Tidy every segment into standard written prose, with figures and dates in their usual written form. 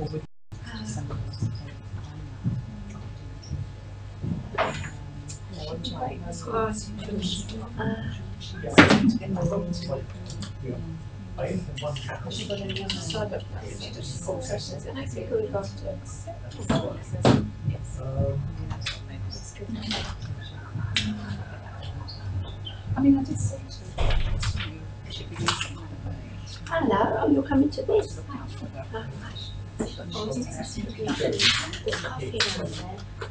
or with somebody else to take I mean, I did say to her, you should be doing something like that. Hello, oh, you're coming to this?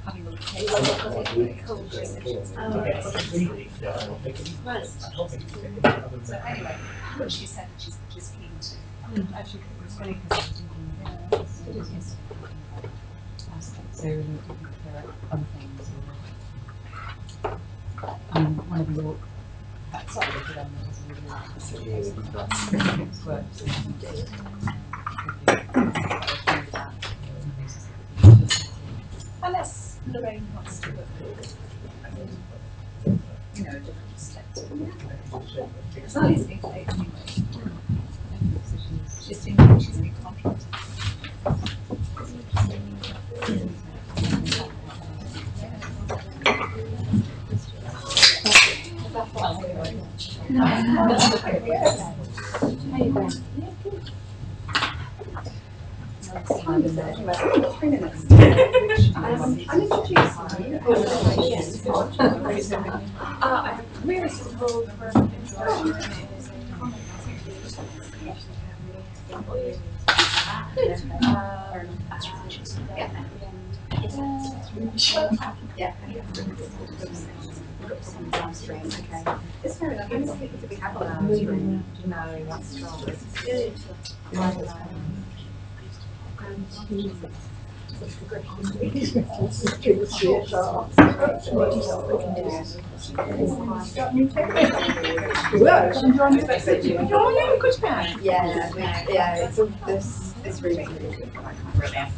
Having a look at So anyway, but she said that she's keen to. actually, it was funny because I was thinking so there are other things. One of your that side of the development is really work. Unless Lorraine wants to look a different perspective. It's not easy anyway. She's been contracted. I'm introducing I'm really support for okay. It's fair enough. How many people do we have on our stream? No, that's strong. Yeah, it's all this room is really good. Brilliant.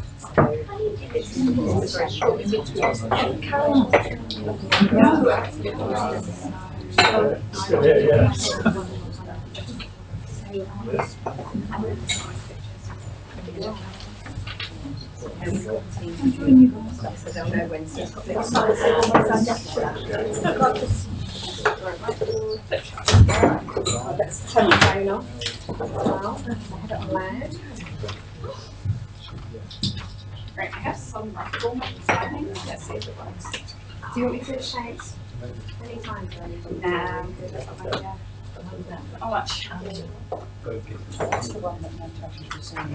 Let's turn the phone off. Right, I have some formats happening. Let's see if it works. Do you want me to shout any times or anything? No, Oh, actually. That's the one that Natasha was saying.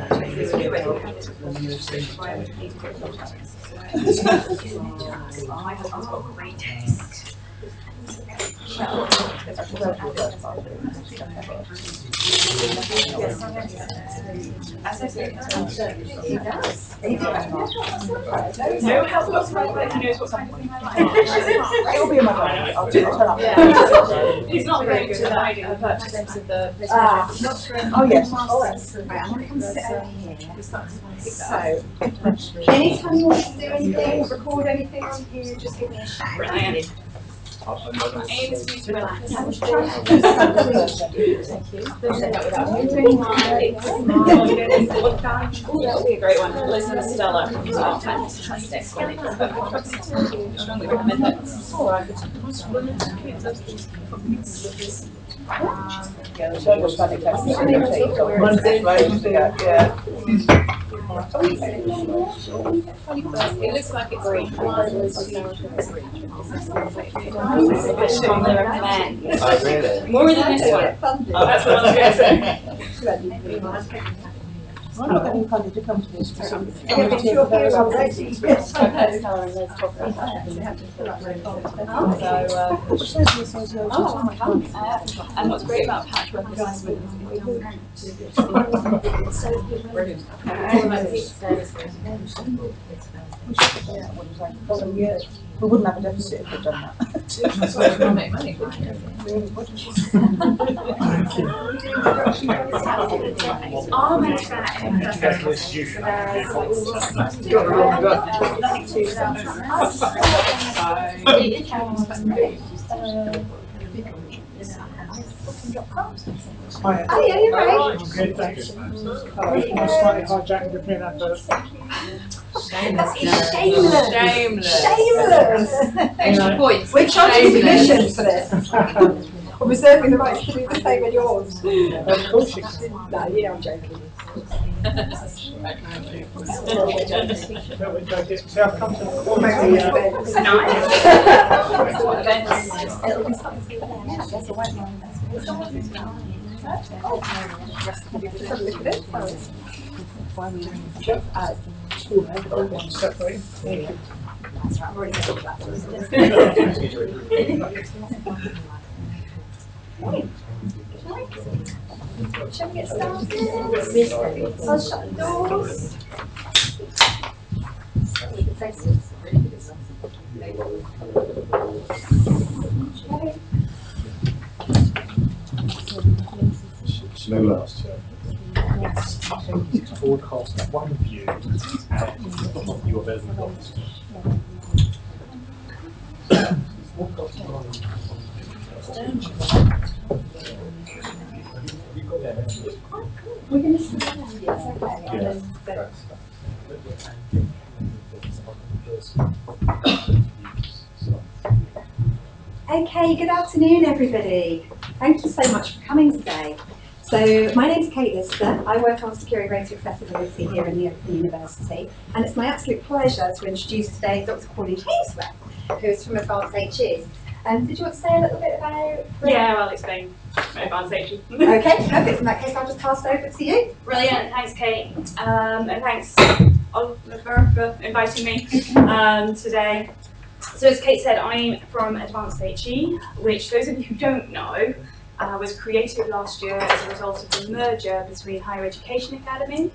My husband's got great taste. As I say, he does. No help whatsoever. He knows what kind of thing I like. It'll be in my diary. I'll turn up. He's not very good at hiding the purchase of the. Oh yes. Right, I'm going to come sit over here. So, anytime you want to do anything, record anything on here, just give me a shout. Brilliant. My aim is for you to relax. Thank you. Oh, that'll be a great one. Liz and Stella. Oh, fantastic. Strongly recommend it. It looks like it's green. Strongly recommend. More than this one. That's what I was going to say. I'm not getting funded to come to this for some. And what's great about Patchwork is brilliant. We wouldn't have a deficit if we'd done that. We'll make money. www.leadershipfundation.com. Hi. Oh yeah, you're right. I'm good, thanks. I'm slightly hijacking the free advert. That is shameless. Shameless. Shameless. Extra points. We're charging Shameless. commission for this. We're reserving the rights to do the same in yours. Of course you can. No, you know I'm joking. See, I've come to the point separate. Thank you. Shall we get started? I'll shut the doors. No last. It's broadcast at one view and your version of it. We're going to sit down, yes, okay. And then okay, good afternoon everybody. Thank you so much for coming today. So my name is Kate Lister. I work on securing greater accessibility here in the Open University, and it's my absolute pleasure to introduce today Dr. Pauline Hainsworth, who's from Advanced HE. Did you want to say a little bit about? Yeah, I'll explain Advanced HE. Okay, perfect. In that case, I'll just pass it over to you. Brilliant, thanks Kate, and thanks Oliver for inviting me today. So as Kate said, I'm from Advanced HE, which those of you who don't know, was created last year as a result of the merger between Higher Education Academy,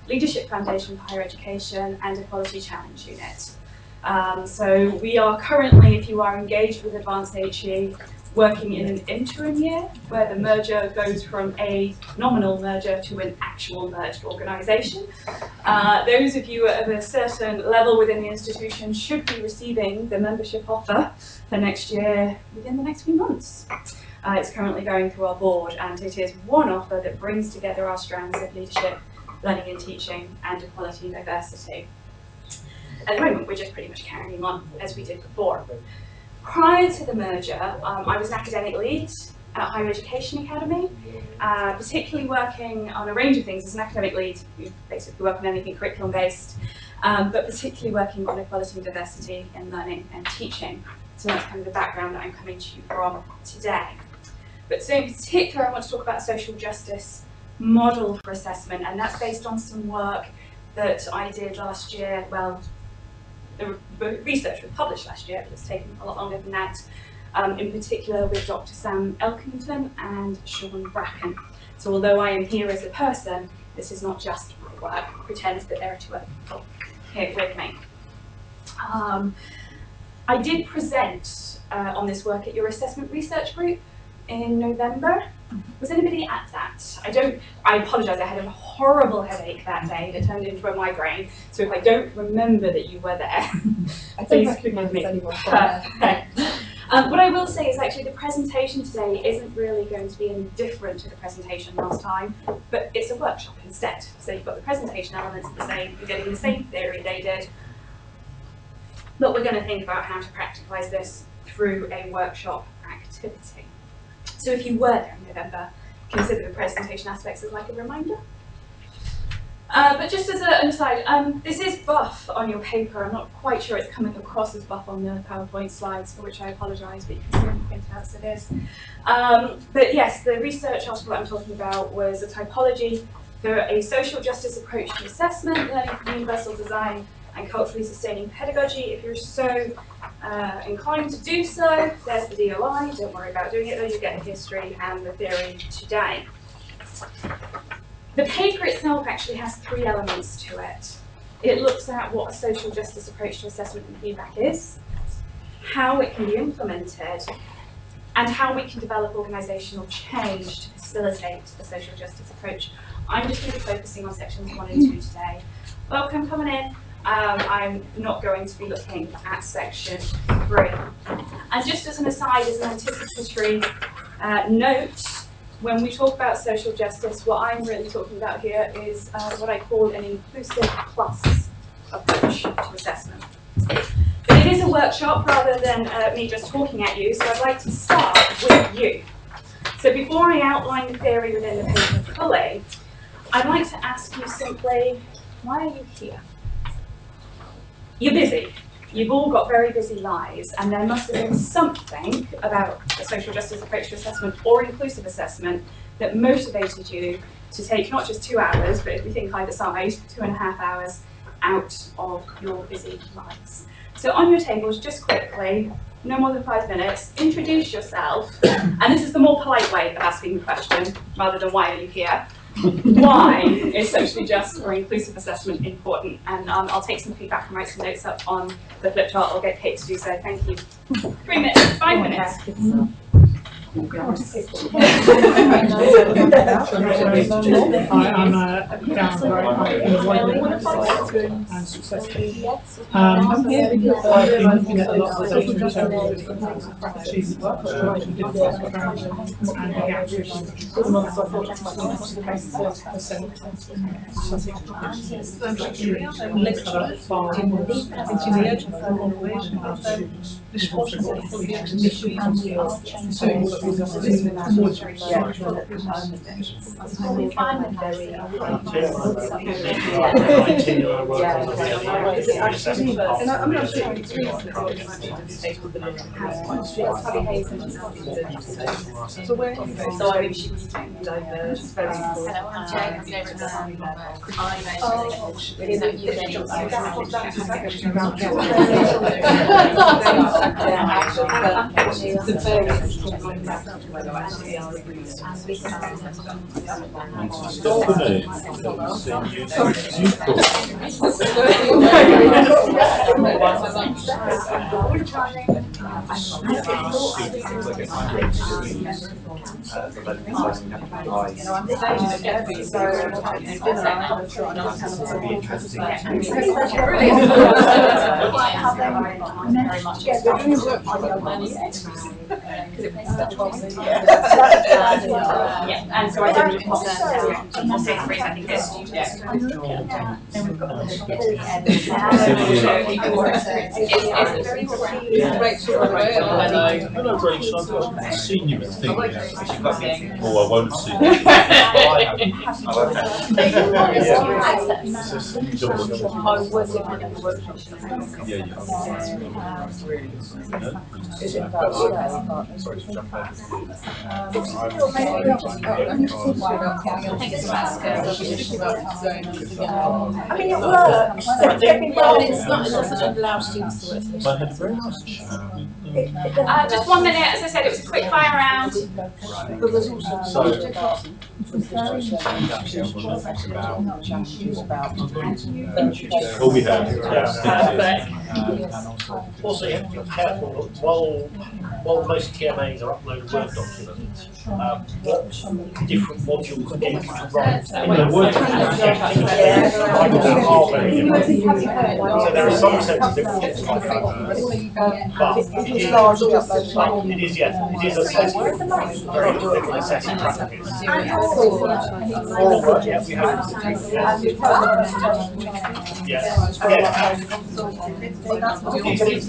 Leadership Foundation for Higher Education and Equality Challenge Unit. So we are currently, if you are engaged with Advanced HE, working in an interim year where the merger goes from a nominal merger to an actual merged organisation. Those of you at a certain level within the institution should be receiving the membership offer for next year within the next few months. It's currently going through our board, and it is one offer that brings together our strands of leadership, learning and teaching, and equality and diversity. At the moment, we're just pretty much carrying on as we did before. Prior to the merger, I was an academic lead at Higher Education Academy, particularly working on a range of things. As an academic lead, you basically work on anything curriculum based, but particularly working on equality and diversity in learning and teaching. So that's kind of the background that I'm coming to you from today. But so in particular, I want to talk about a social justice model for assessment, and that's based on some work that I did last year. Well, the research was published last year, but it's taken a lot longer than that, in particular with Dr. Sam Elkington and Sean Bracken. So although I am here as a person, this is not just my work. Pretend that there are two other people here with me. I did present on this work at your assessment research group in November. Was anybody at that? I apologise, I had a horrible headache that day that turned into a migraine, so if I don't remember that you were there, please forgive me. What I will say is actually the presentation today isn't really going to be any different to the presentation last time, but it's a workshop instead. So you've got the presentation elements the same, you're getting the same theory they did, but we're going to think about how to practicalise this through a workshop activity. So if you were there in November, consider the presentation aspects as like a reminder. But just as an aside, this is buff on your paper. I'm not quite sure it's coming across as buff on the PowerPoint slides, for which I apologise, but you can see on the printouts it is. But yes, the research article that I'm talking about was a typology for a social justice approach to assessment, learning from universal design and culturally sustaining pedagogy. If you're so inclined to do so, there's the DOI. Don't worry about doing it though, you get the history and the theory today. The paper itself actually has three elements to it. It looks at what a social justice approach to assessment and feedback is, how it can be implemented, and how we can develop organisational change to facilitate a social justice approach. I'm just going to be focusing on sections 1 and 2 today. Welcome coming in. I'm not going to be looking at section 3. And just as an aside, as an anticipatory note, when we talk about social justice, what I'm really talking about here is what I call an inclusive plus approach to assessment. But it is a workshop rather than me just talking at you, so I'd like to start with you. So before I outline the theory within the paper fully, I'd like to ask you simply, why are you here? You're busy. You've all got very busy lives, and there must have been something about a social justice approach to assessment or inclusive assessment that motivated you to take not just 2 hours, but if we think either side, 2.5 hours out of your busy lives. So on your tables, just quickly, no more than 5 minutes, introduce yourself, and this is the more polite way of asking the question, rather than why are you here. Why is socially just or inclusive assessment important? And I'll take some feedback and write some notes up on the flip chart. I'll get Kate to do so. Thank you. 3 minutes, 5 minutes. I'm Darren and successful. I'm here because I've been looking at a lot of the data in terms of achievement and the gaps I'm not sure it's so where she was diverse, very and so I didn't say the phrase, I think this senior thing. Oh, I won't see. Sorry to jump over. I mean, it works. It's not, it doesn't allow students to work. I had a very nice chat. just 1 minute, as I said, it was a quick fire round. But there's also All we have. Also, you have to be careful while most TMAs are uploaded Word documents, what different modules get you to write. The Word documents are very different. So there are some senses that get to but it is, yes, it is a very different assessing practice. Yeah, we have yes, it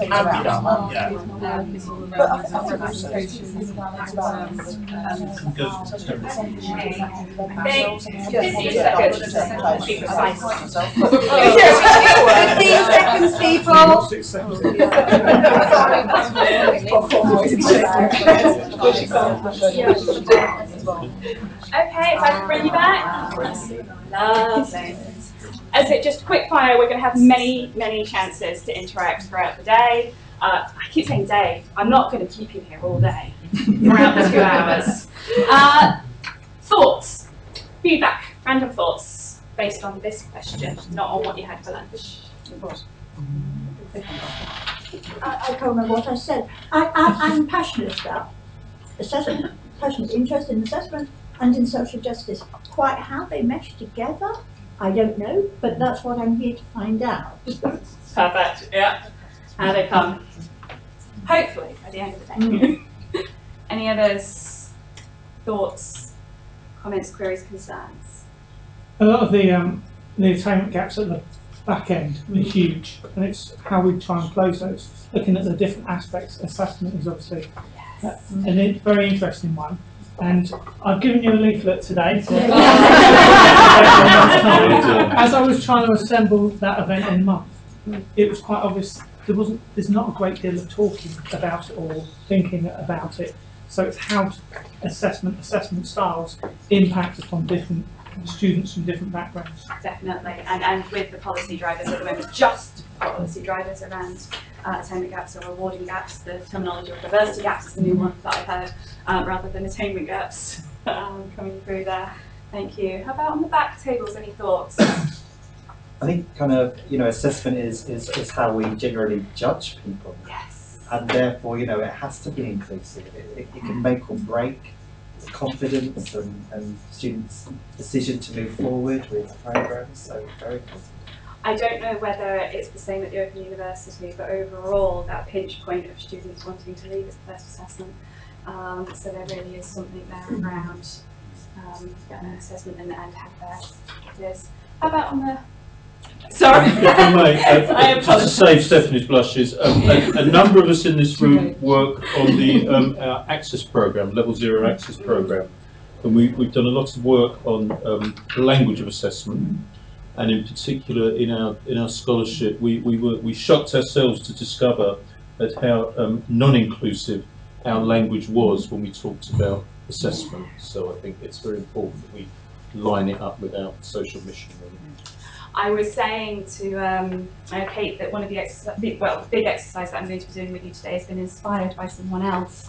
can be done, yeah. Thanks. 15 seconds. Be precise. 15 seconds, people. 6 seconds. Okay, if I can bring you back. Lovely. As it just quick fire, we're going to have many chances to interact throughout the day. I keep saying day. I'm not going to keep you here all day throughout the 2 hours. Thoughts, feedback, random thoughts based on this question, not on what you had for lunch. I can't remember what I said. I'm passionate about assessment, passionate interest in assessment and in social justice. Quite how they mesh together, I don't know, but that's what I'm here to find out. Perfect, yeah. How they come. Hopefully, at the end of the day. Any others? Thoughts? comments, queries, concerns? A lot of the attainment gaps at the back end are huge, and it's how we try and close those. Looking at the different aspects, assessment is obviously a very interesting one. And I've given you a leaflet today. As I was trying to assemble that event in a month, it was quite obvious there's not a great deal of talking about it or thinking about it. So it's how assessment styles impact upon different students from different backgrounds. Definitely, and with the policy drivers at the moment, just policy drivers around attainment gaps or rewarding gaps. The terminology of diversity gaps is the new one that I've heard, rather than attainment gaps coming through there. Thank you. How about on the back tables, any thoughts? I think kind of, assessment is how we generally judge people. Yes. And therefore, it has to be inclusive. It can make or break confidence and students' decision to move forward with programs, so very positive. I don't know whether it's the same at the Open University, but overall that pinch point of students wanting to leave is the first assessment. So there really is something there around assessment and how fair it is. How about on the... Sorry. If I may, just to save Stephanie's blushes, a number of us in this room work on the our Access programme, Level 0 Access programme, and we've done a lot of work on the language of assessment, and in particular in our scholarship, we shocked ourselves to discover at how non-inclusive our language was when we talked about assessment. So I think it's very important that we line it up with our social mission. I was saying to Kate that one of the big exercise that I'm going to be doing with you today has been inspired by someone else,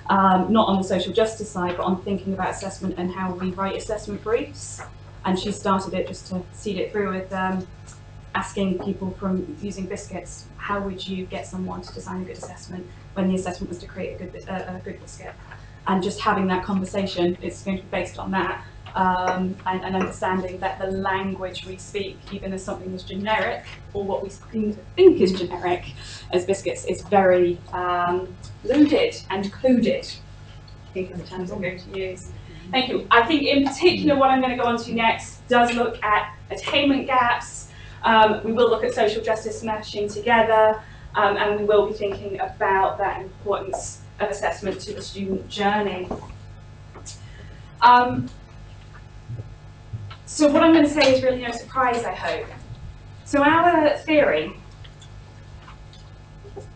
not on the social justice side, but on thinking about assessment and how we write assessment briefs. And she started it just to seed it through with asking people from using biscuits, how would you get someone to design a good assessment when the assessment was to create a good biscuit? And just having that conversation, it's going to be based on that. And understanding that the language we speak, even as something as generic, or what we think is generic as biscuits, is very loaded and coded, I think are the terms I'm going to use. Thank you. I think in particular what I'm going to go on to next does look at attainment gaps. We will look at social justice meshing together, and we will be thinking about that importance of assessment to the student journey. So what I'm going to say is really no surprise, I hope. So our theory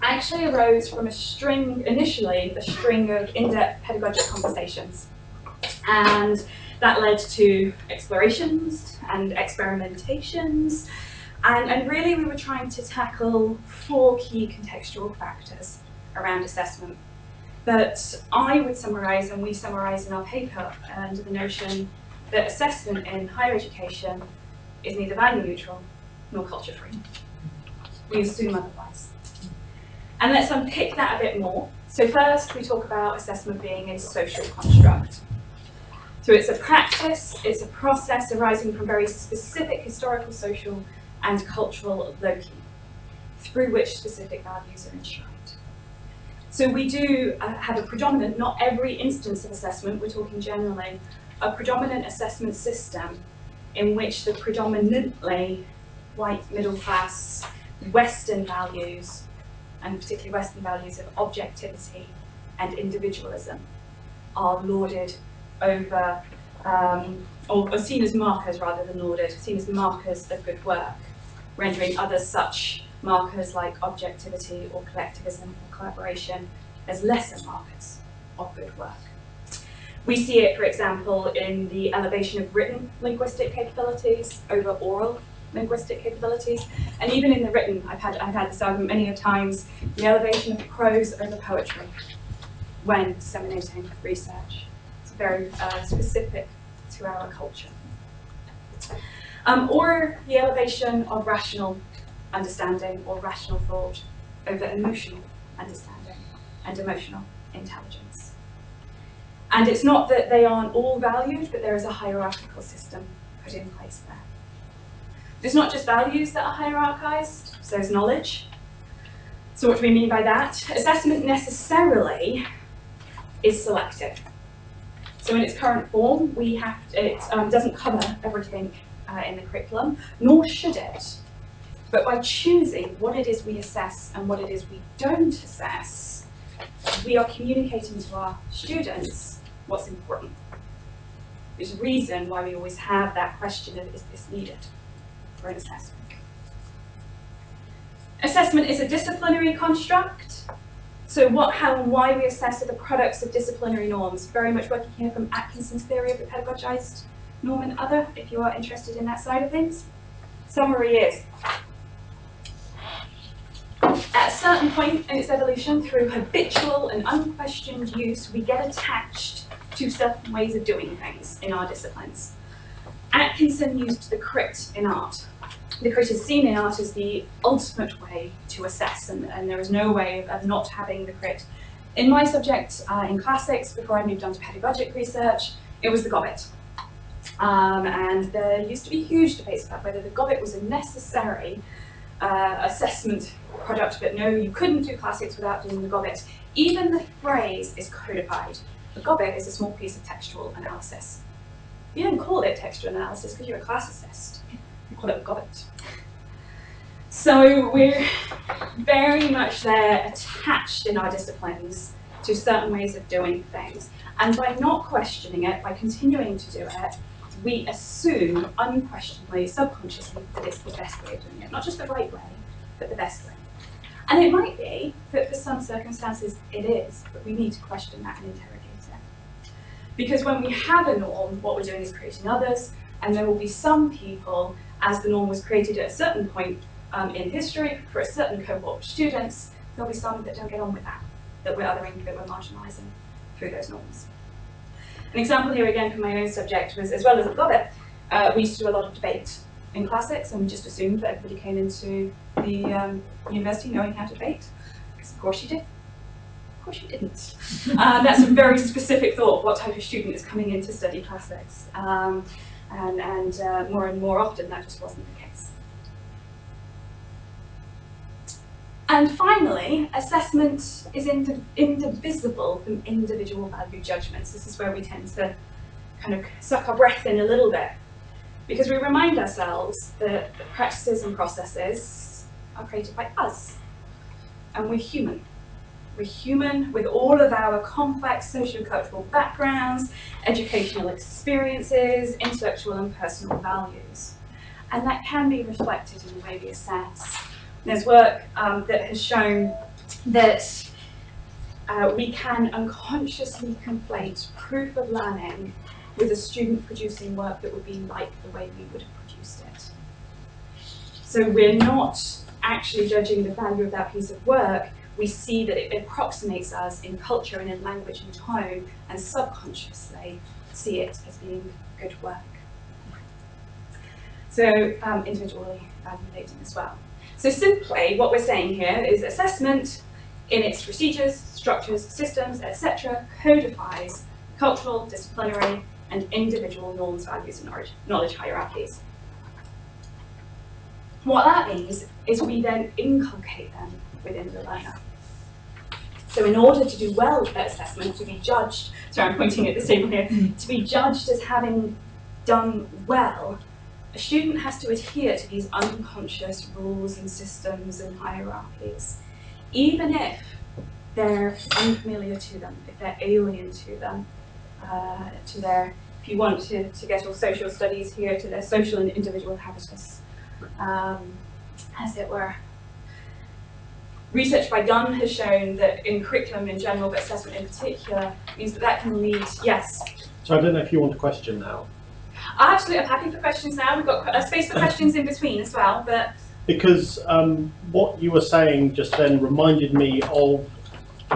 actually arose from initially a string of in-depth pedagogic conversations. And that led to explorations and experimentations. And really we were trying to tackle 4 key contextual factors around assessment that I would summarise, and we summarise in our paper, under the notion that assessment in higher education is neither value neutral nor culture free. We assume otherwise. And let's unpick that a bit more. So first we talk about assessment being a social construct. So it's a practice, it's a process arising from very specific historical, social and cultural loci, through which specific values are enshrined. So we do have a predominant, not every instance of assessment, we're talking generally, a predominant assessment system in which the predominantly white middle class Western values, and particularly Western values of objectivity and individualism, are lauded over, or seen as markers rather than lauded, seen as markers of good work, rendering other such markers like objectivity or collectivism or collaboration as lesser markers of good work. We see it, for example, in the elevation of written linguistic capabilities over oral linguistic capabilities, and even in the written, I've had this argument many times, the elevation of prose over poetry when disseminating research. It's very specific to our culture. Or the elevation of rational understanding or rational thought over emotional understanding and emotional intelligence. And it's not that they aren't all valued, but there is a hierarchical system put in place there. It's not just values that are hierarchized, so there's knowledge. So what do we mean by that? Assessment necessarily is selective. So So in its current form, it doesn't cover everything in the curriculum, nor should it. But by choosing what it is we assess and what it is we don't assess, we are communicating to our students what's important. There's a reason why we always have that question of, is this needed for an assessment? Assessment is a disciplinary construct. So what, how, and why we assess are the products of disciplinary norms. Very much working here from Atkinson's theory of the pedagogized norm and other, if you are interested in that side of things. Summary is, at a certain point in its evolution, through habitual and unquestioned use, we get attached to certain ways of doing things in our disciplines. Atkinson used the crit in art. The crit is seen in art as the ultimate way to assess, and there is no way of not having the crit. In my subject, in classics, before I moved on to pedagogic research, it was the Gobbet. And there used to be huge debates about whether the Gobbet was a necessary assessment product, but no, you couldn't do classics without doing the Gobbet. Even the phrase is codified. The Gobbet is a small piece of textual analysis. You don't call it textual analysis because you're a classicist. You call it a Gobbet. So we're very much there attached in our disciplines to certain ways of doing things. And by not questioning it, by continuing to do it, we assume unquestionably, subconsciously, that it's the best way of doing it. Not just the right way, but the best way. And it might be that for some circumstances it is, but we need to question that and interrogate it. Because when we have a norm, what we're doing is creating others, and there will be some people, as the norm was created at a certain point in history, for a certain cohort of students, there'll be some that don't get on with that, that we're othering, that we're marginalising through those norms. An example here again from my own subject was, as well as the Gobbet, we used to do a lot of debate in classics, and we just assumed that everybody came into the university knowing how to debate, because of course you did. Of course you didn't. That's a very specific thought, what type of student is coming in to study classics. And more and more often that just wasn't the case. And finally, assessment is indivisible from individual value judgments. This is where we tend to kind of suck our breath in a little bit, because we remind ourselves that the practices and processes are created by us, and we're human. We're human with all of our complex socio-cultural backgrounds, educational experiences, intellectual and personal values. And that can be reflected in the way we assess. There's work that has shown that we can unconsciously conflate proof of learning with a student producing work that would be like the way we would have produced it. So we're not actually judging the value of that piece of work. We see that it approximates us in culture and in language and tone, and subconsciously see it as being good work. So individually validating as well. So simply what we're saying here is assessment in its procedures, structures, systems, etc. codifies cultural, disciplinary and individual norms, values and knowledge hierarchies. What that means is we then inculcate them within the learner. So in order to do well at assessment, to be judged, sorry I'm pointing at this table here, to be judged as having done well, a student has to adhere to these unconscious rules and systems and hierarchies, even if they're unfamiliar to them, if they're alien to them, to their, if you want to get all social studies here, to their social and individual habitus, as it were. Research by Gunn has shown that in curriculum in general, but assessment in particular, means that that can lead, yes? So I don't know if you want a question now. Absolutely, I'm happy for questions now. We've got a space for questions in between as well, but... Because what you were saying just then reminded me of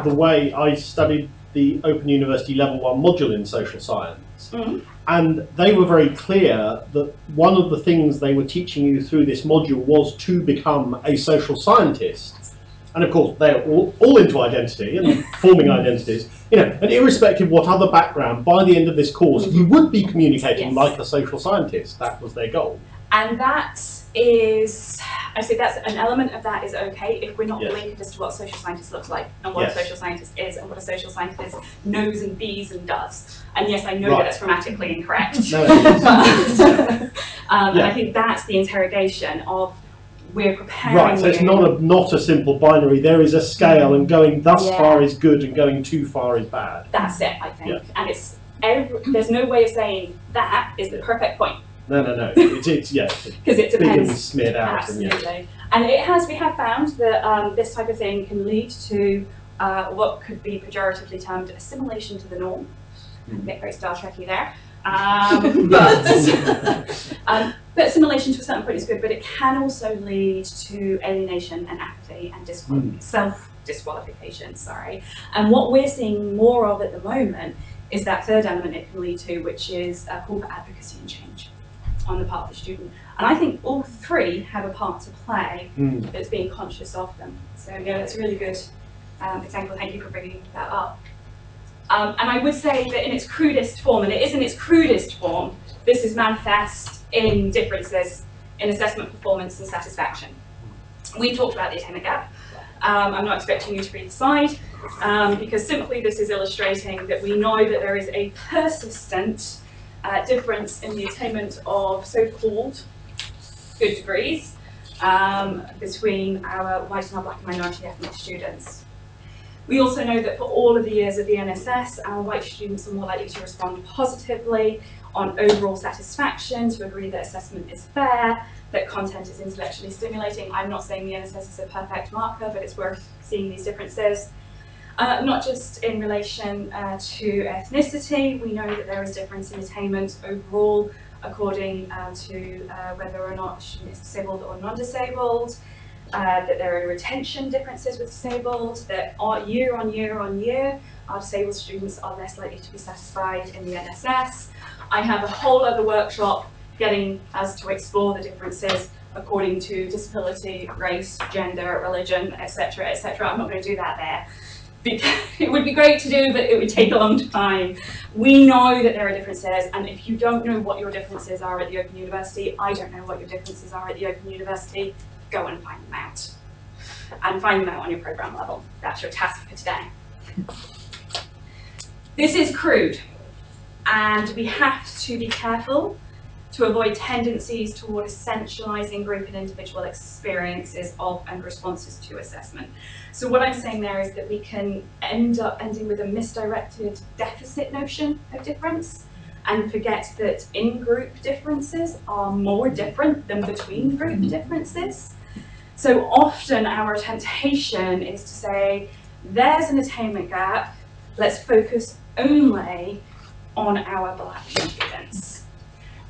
the way I studied the Open University Level 1 module in social science. Mm-hmm. And they were very clear that one of the things they were teaching you through this module was to become a social scientist. And of course, they're all into identity and forming identities, you know, and irrespective of what other background, by the end of this course, you would be communicating like a social scientist. That was their goal. And that is I say that's an element of that is okay if we're not Yes. linked as to what a social scientist looks like and what Yes. a social scientist is and what a social scientist knows and bees and does. And yes, I know Right. that that's grammatically incorrect. No, it But, and Yeah. I think that's the interrogation of we're preparing Right, so it's you. not a simple binary. There is a scale, and going thus Yeah. far is good, and going too far is bad. That's it, I think. Yeah. And it's there's no way of saying that is the perfect point No. It's yeah, it's because it big and depends. smeared out. And yeah. Absolutely. And we have found that this type of thing can lead to what could be pejoratively termed assimilation to the norm. A bit very Star Trekky there. But assimilation to a certain point is good, but it can also lead to alienation and apathy and self-disqualification, sorry. And what we're seeing more of at the moment is that third element it can lead to, which is a call for advocacy and change on the part of the student. And I think all three have a part to play that's being conscious of them. So yeah, that's a really good example. Thank you for bringing that up. And I would say that in its crudest form, and it is in its crudest form, this is manifest in differences in assessment performance and satisfaction. We talked about the attainment gap. I'm not expecting you to read the slide, because simply this is illustrating that we know that there is a persistent difference in the attainment of so-called good degrees between our white and our black and minority ethnic students. We also know that for all of the years of the NSS, our white students are more likely to respond positively on overall satisfaction, to agree that assessment is fair, that content is intellectually stimulating. I'm not saying the NSS is a perfect marker, but it's worth seeing these differences. Not just in relation to ethnicity, we know that there is difference in attainment overall according to whether or not a student is disabled or non-disabled, that there are retention differences with disabled, that year on year on year, our disabled students are less likely to be satisfied in the NSS. I have a whole other workshop getting us to explore the differences according to disability, race, gender, religion, etc., etc. I'm not going to do that there. Because it would be great to do, but it would take a long time. We know that there are differences, and if you don't know what your differences are at the Open University, I don't know what your differences are at the Open University, go and find them out. And find them out on your programme level. That's your task for today. This is crude, and we have to be careful to avoid tendencies toward essentialising group and individual experiences of and responses to assessment. So what I'm saying there is that we can end up ending with a misdirected deficit notion of difference and forget that in-group differences are more different than between-group differences. So often our temptation is to say, there's an attainment gap, let's focus only on our black students.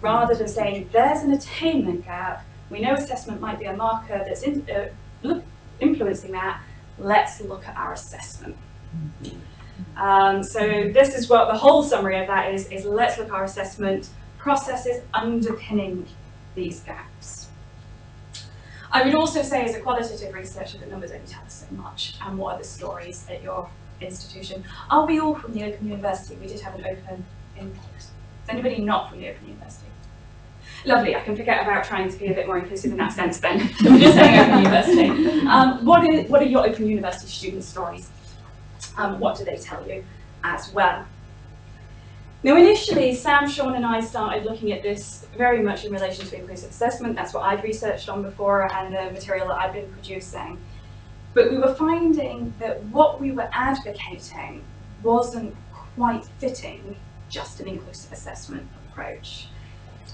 Rather than saying, there's an attainment gap, we know assessment might be a marker that's influencing that, let's look at our assessment. So this is what the whole summary of that is let's look at our assessment processes underpinning these gaps. I would also say as a qualitative researcher that numbers only tell us so much, and what are the stories at your institution. Are we all from the Open University? We did have an open input. Is anybody not from the Open University? Lovely, I can forget about trying to be a bit more inclusive in that sense then. I'm just saying Open University. What are your Open University student stories? What do they tell you as well? Now initially, Sam, Sean and I started looking at this very much in relation to inclusive assessment. That's what I'd researched on before and the material that I'd been producing. But we were finding that what we were advocating wasn't quite fitting just an inclusive assessment approach.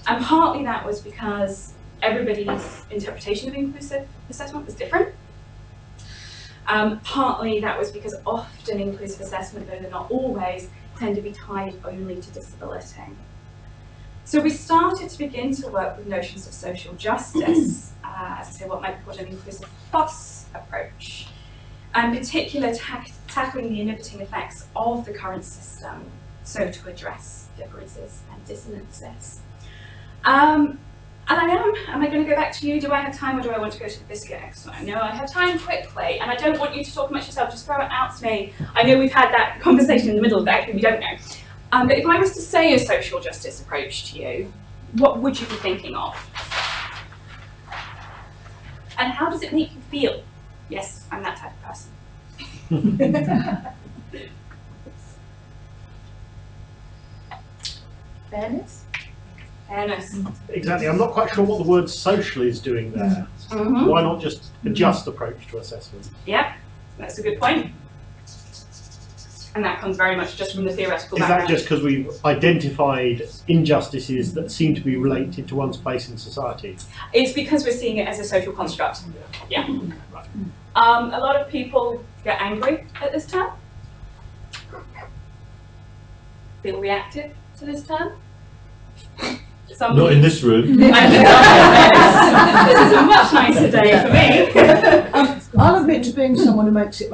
And partly that was because everybody's interpretation of inclusive assessment was different. Partly that was because often inclusive assessment, though not always, tend to be tied only to disability. So we started to begin to work with notions of social justice, as I say, what might be called an inclusive plus approach, and in particular tackling the inhibiting effects of the current system, so to address differences and dissonances. And am I going to go back to you? Do I have time or do I want to go to the biscuit exercise? No, I have time quickly, and I don't want you to talk much yourself, just throw it out to me. I know we've had that conversation in the middle of that, we don't know. But if I was to say a social justice approach to you, what would you be thinking of? And how does it make you feel? Yes, I'm that type of person. Fairness? Fairness. Exactly. I'm not quite sure what the word social is doing there. Mm-hmm. Why not just a just approach to assessment? Yep, that's a good point. And that comes very much just from the theoretical Is background. that just because we've identified injustices that seem to be related to one's place in society? It's because we're seeing it as a social construct. Yeah. A lot of people get angry at this term. Feel reactive to this term. Some Not in this room. This is a much nicer day for me. I'll admit to being someone who makes me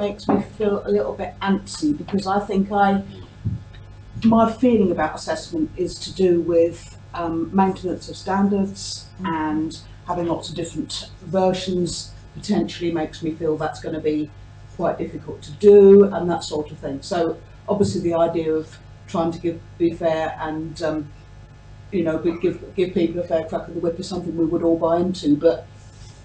feel a little bit antsy, because I think my feeling about assessment is to do with maintenance of standards, and having lots of different versions potentially makes me feel that's going to be quite difficult to do, and that sort of thing. So obviously the idea of trying to be fair and you know, give people a fair crack of the whip is something we would all buy into, but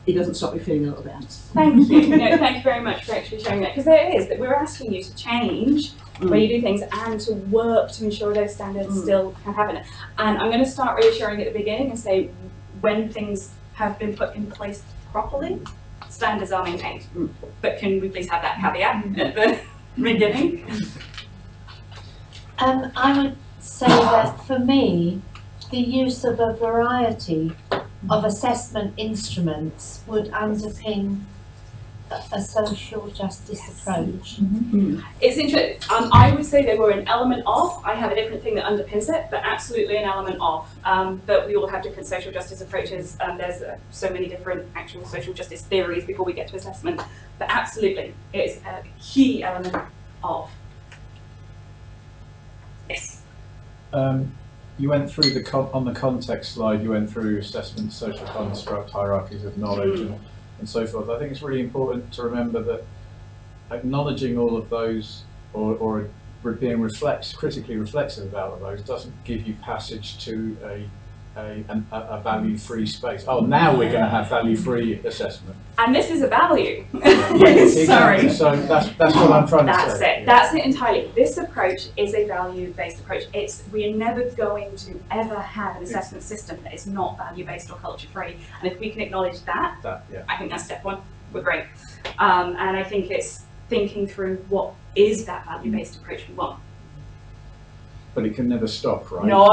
it doesn't stop me feeling a little bit antsy. Thank you. No, thank you very much for actually sharing that, because there it is that we're asking you to change when you do things and to work to ensure those standards still can happen. And I'm going to start reassuring at the beginning and say when things have been put in place properly, standards are maintained. But can we please have that caveat at the beginning? I would say that for me, the use of a variety of assessment instruments would underpin a social justice approach. It's interesting. I would say they were an element of. I have a different thing that underpins it, but absolutely an element of. But we all have different social justice approaches. There's so many different actual social justice theories before we get to assessment. But absolutely, it's a key element of. Yes. You went through on the context slide, you went through assessment, social construct, hierarchies of knowledge and so forth. I think it's really important to remember that acknowledging all of those or being critically reflexive about those doesn't give you passage to a value-free space. Oh, now we're going to have value-free assessment. And this is a value. Yes, Sorry. exactly. So that's what I'm trying to say. That's it. That's it entirely. This approach is a value-based approach. We're never going to ever have an assessment system that is not value-based or culture-free. And if we can acknowledge that, I think that's step one. We're great. And I think it's thinking through what is that value-based approach we want. But it can never stop, right? No,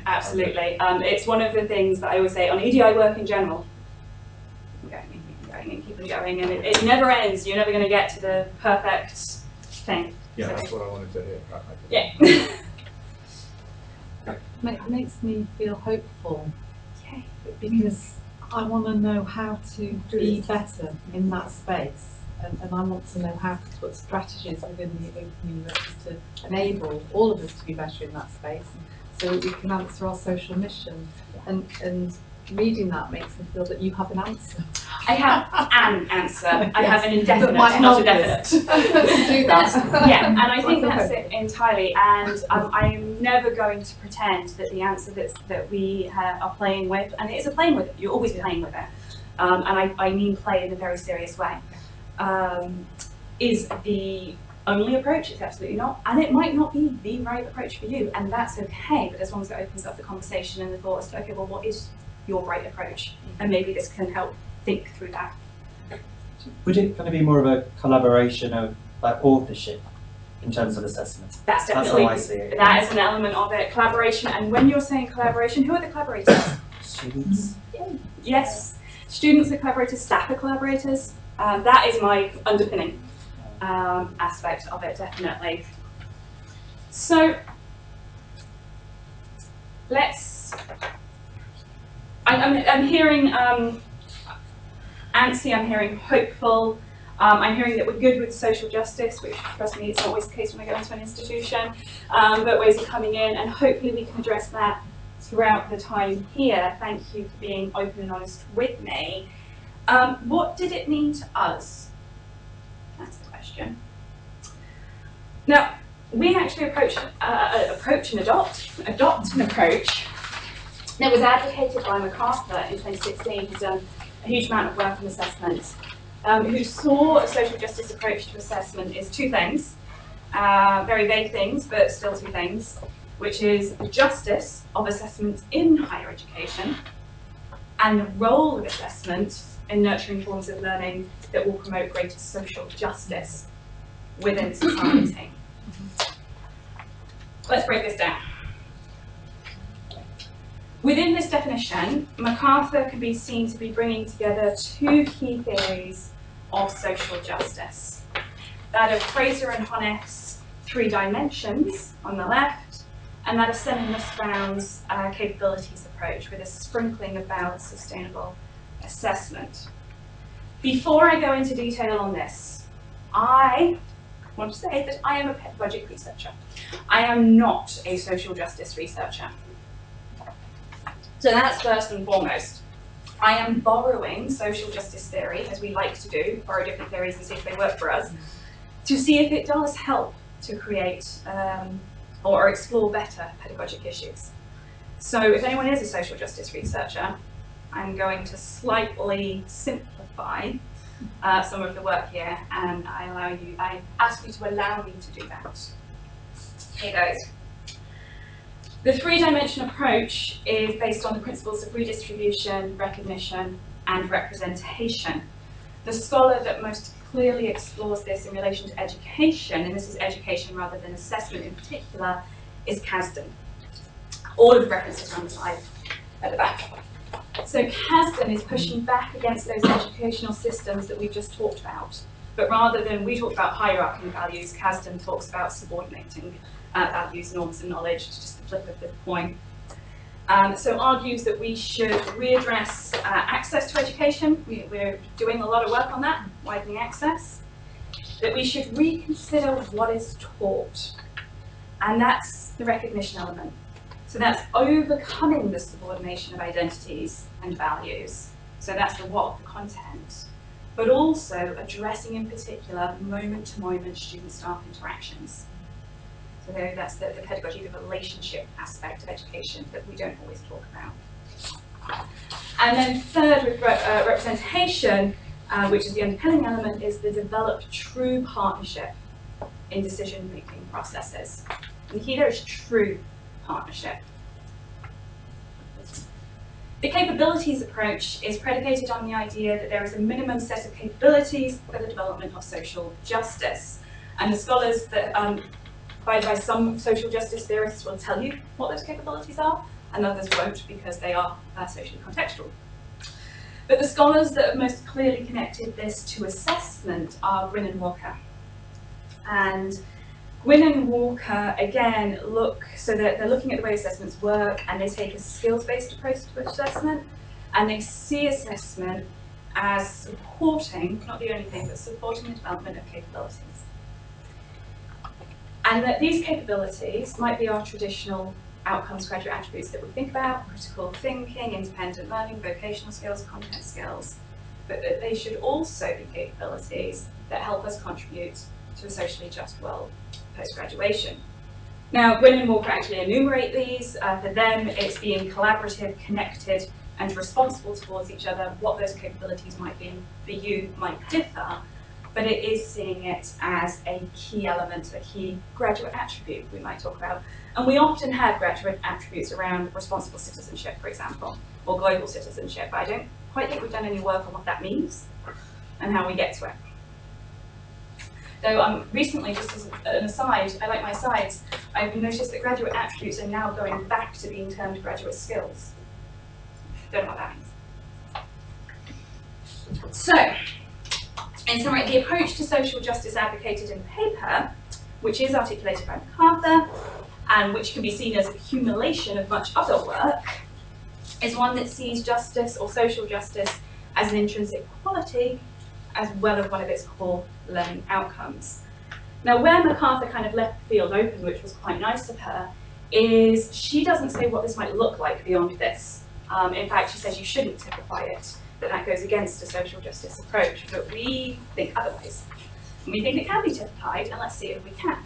absolutely. It's one of the things that I always say on EDI work in general. Keep going, and it never ends. You're never going to get to the perfect thing. Yeah, that's what I wanted to hear. Yeah. It makes me feel hopeful, because I want to know how to be better in that space. And I want to know how to put strategies within the Open University to enable all of us to be better in that space, so that we can answer our social mission. And reading that makes me feel that you have an answer. I have an answer. I have an indefinite, not a definite. Do that. Yeah, and I think that's it entirely. And I'm never going to pretend that the answer that we are playing with, and it is a playing with it. You're always playing with it, and I mean play in a very serious way. Is the only approach. It's absolutely not, and it might not be the right approach for you, and that's okay. But as long as it opens up the conversation and the thoughts, okay, well, what is your right approach? And maybe this can help think through that. Would it kind of be more of a collaboration of like authorship in terms of assessment? That's definitely, how I see it. that is an element of it. Collaboration, and when you're saying collaboration, who are the collaborators? Students. Yes, students are collaborators, staff are collaborators. That is my underpinning aspect of it, definitely. So let's. I'm hearing antsy. I'm hearing hopeful. I'm hearing that we're good with social justice, which, trust me, it's not always the case when I go into an institution. But ways of coming in, and hopefully we can address that throughout the time here. Thank you for being open and honest with me. What did it mean to us? That's the question. Now, we actually adopt an approach that was advocated by MacArthur in 2016. He's done a huge amount of work on assessment, who saw a social justice approach to assessment is two things, very vague things, but still two things, which is the justice of assessment in higher education and the role of assessment in nurturing forms of learning that will promote greater social justice within society. Let's break this down. Within this definition, MacArthur can be seen to be bringing together two key theories of social justice. That of Fraser and Honeth's three dimensions on the left, and that of Nussbaum's capabilities approach with a sprinkling about sustainable assessment. Before I go into detail on this, I want to say that I am a pedagogic researcher. I am not a social justice researcher. So that's first and foremost. I am borrowing social justice theory, as we like to do, borrow different theories and see if they work for us, to see if it does help to create or explore better pedagogic issues. So if anyone is a social justice researcher, I'm going to slightly simplify some of the work here, and I ask you to allow me to do that. Here goes. The three-dimension approach is based on the principles of redistribution, recognition, and representation. The scholar that most clearly explores this in relation to education, and this is education rather than assessment in particular, is Kasdan. All of the references are on the slide at the back. So Kasdan is pushing back against those educational systems that we've just talked about. But rather than, we talked about hierarchy values, Kasdan talks about subordinating values, norms, and knowledge, just the flip of the coin. So argues that we should readdress access to education. We're doing a lot of work on that, widening access. That we should reconsider what is taught. And that's the recognition element. So that's overcoming the subordination of identities and values. So that's the what, the content. But also addressing in particular moment-to-moment student-staff interactions. So that's the pedagogy, the relationship aspect of education that we don't always talk about. And then third, with representation, which is the underpinning element, is the developed true partnership in decision-making processes. And here there is true partnership. The capabilities approach is predicated on the idea that there is a minimum set of capabilities for the development of social justice. And the scholars that by some social justice theorists will tell you what those capabilities are, and others won't because they are socially contextual. But the scholars that have most clearly connected this to assessment are Gwynne and Walker. And Gwynne and Walker, again, so they're looking at the way assessments work, and they take a skills-based approach to assessment, and they see assessment as supporting, not the only thing, but supporting the development of capabilities. And that these capabilities might be our traditional outcomes graduate attributes that we think about, critical thinking, independent learning, vocational skills, content skills, but that they should also be capabilities that help us contribute to a socially just world post-graduation. Now, Gwynne and Walker actually enumerate these. For them, it's being collaborative, connected, and responsible towards each other. What those capabilities might be for you might differ, but it is seeing it as a key element, a key graduate attribute we might talk about. And we often have graduate attributes around responsible citizenship, for example, or global citizenship, but I don't quite think we've done any work on what that means and how we get to it. Though recently, just as an aside, I like my asides, I've noticed that graduate attributes are now going back to being termed graduate skills. Don't know what that means. So, in summary, the approach to social justice advocated in the paper, which is articulated by MacArthur, and which can be seen as accumulation of much other work, is one that sees justice or social justice as an intrinsic quality, as well as one of its core learning outcomes. Now, where MacArthur kind of left the field open, which was quite nice of her, is she doesn't say what this might look like beyond this. In fact, she says you shouldn't typify it, that goes against a social justice approach, but we think otherwise. And we think it can be typified, and let's see if we can.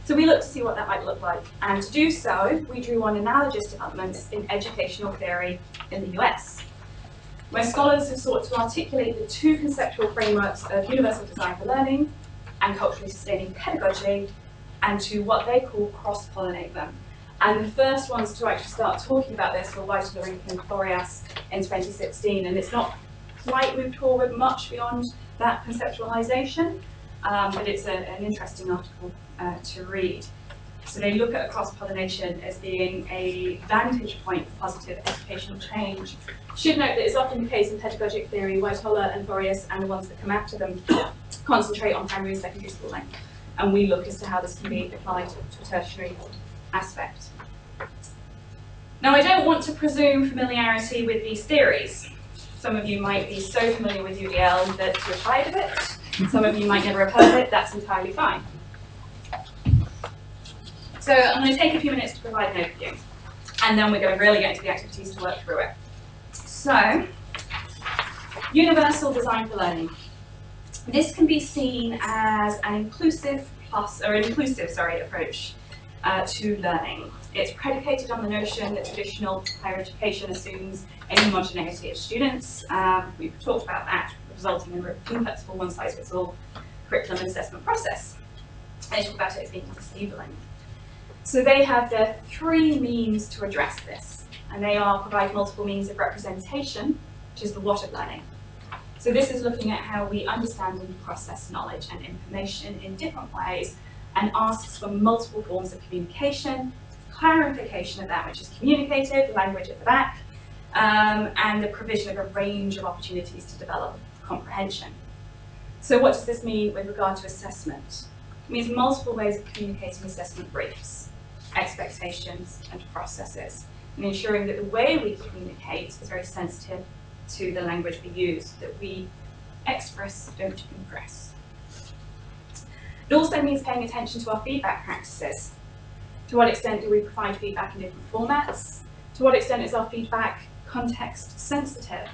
So we looked to see what that might look like, and to do so, we drew on analogous developments in educational theory in the US. where scholars have sought to articulate the two conceptual frameworks of universal design for learning and culturally sustaining pedagogy, and to what they call cross-pollinate them. And the first ones to actually start talking about this were Whiteheller and Forias in 2016, and it's not quite moved forward much beyond that conceptualization, but it's an interesting article to read. So they look at cross-pollination as being a vantage point for positive educational change. Should note that it's often the case in pedagogic theory, Whiteheller and Forias and the ones that come after them concentrate on primary and secondary schooling, and we look as to how this can be applied to a tertiary aspect. Now, I don't want to presume familiarity with these theories. Some of you might be so familiar with UDL that you're tired of it. Some of you might never have heard of it. That's entirely fine. So I'm going to take a few minutes to provide an overview, and then we're going to really get into the activities to work through it. So, universal design for learning. This can be seen as an inclusive approach to learning. It's predicated on the notion that traditional higher education assumes a homogeneity of students. We've talked about that, resulting in an inflexible one-size-fits-all curriculum and assessment process. They talk about it as being disabling. So they have their three means to address this, and they are provide multiple means of representation, which is the what of learning. So this is looking at how we understand and process knowledge and information in different ways, and asks for multiple forms of communication, clarification of that which is communicated, language at the back, and the provision of a range of opportunities to develop comprehension. So what does this mean with regard to assessment? It means multiple ways of communicating assessment briefs, expectations, and processes, and ensuring that the way we communicate is very sensitive to the language we use, that we express, don't impress. It also means paying attention to our feedback practices. To what extent do we provide feedback in different formats? To what extent is our feedback context sensitive,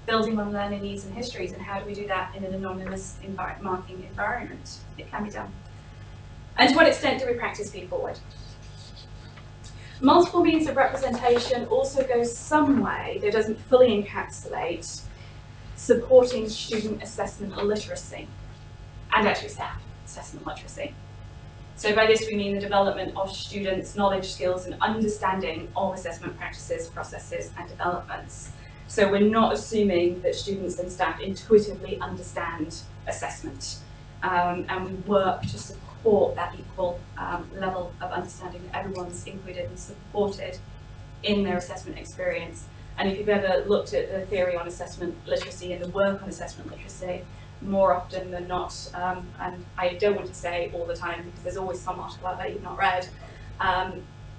building on learning needs and histories, and how do we do that in an anonymous marking environment? It can be done. And to what extent do we practice feed forward? Multiple means of representation also goes some way, though doesn't fully encapsulate, supporting student assessment literacy, and actually staff assessment literacy. So by this we mean the development of students' knowledge, skills, and understanding of assessment practices, processes, and developments. So we're not assuming that students and staff intuitively understand assessment, and we work to support that equal level of understanding that everyone's included and supported in their assessment experience. And if you've ever looked at the theory on assessment literacy and the work on assessment literacy, more often than not, and I don't want to say all the time because there's always some article out there you've not read,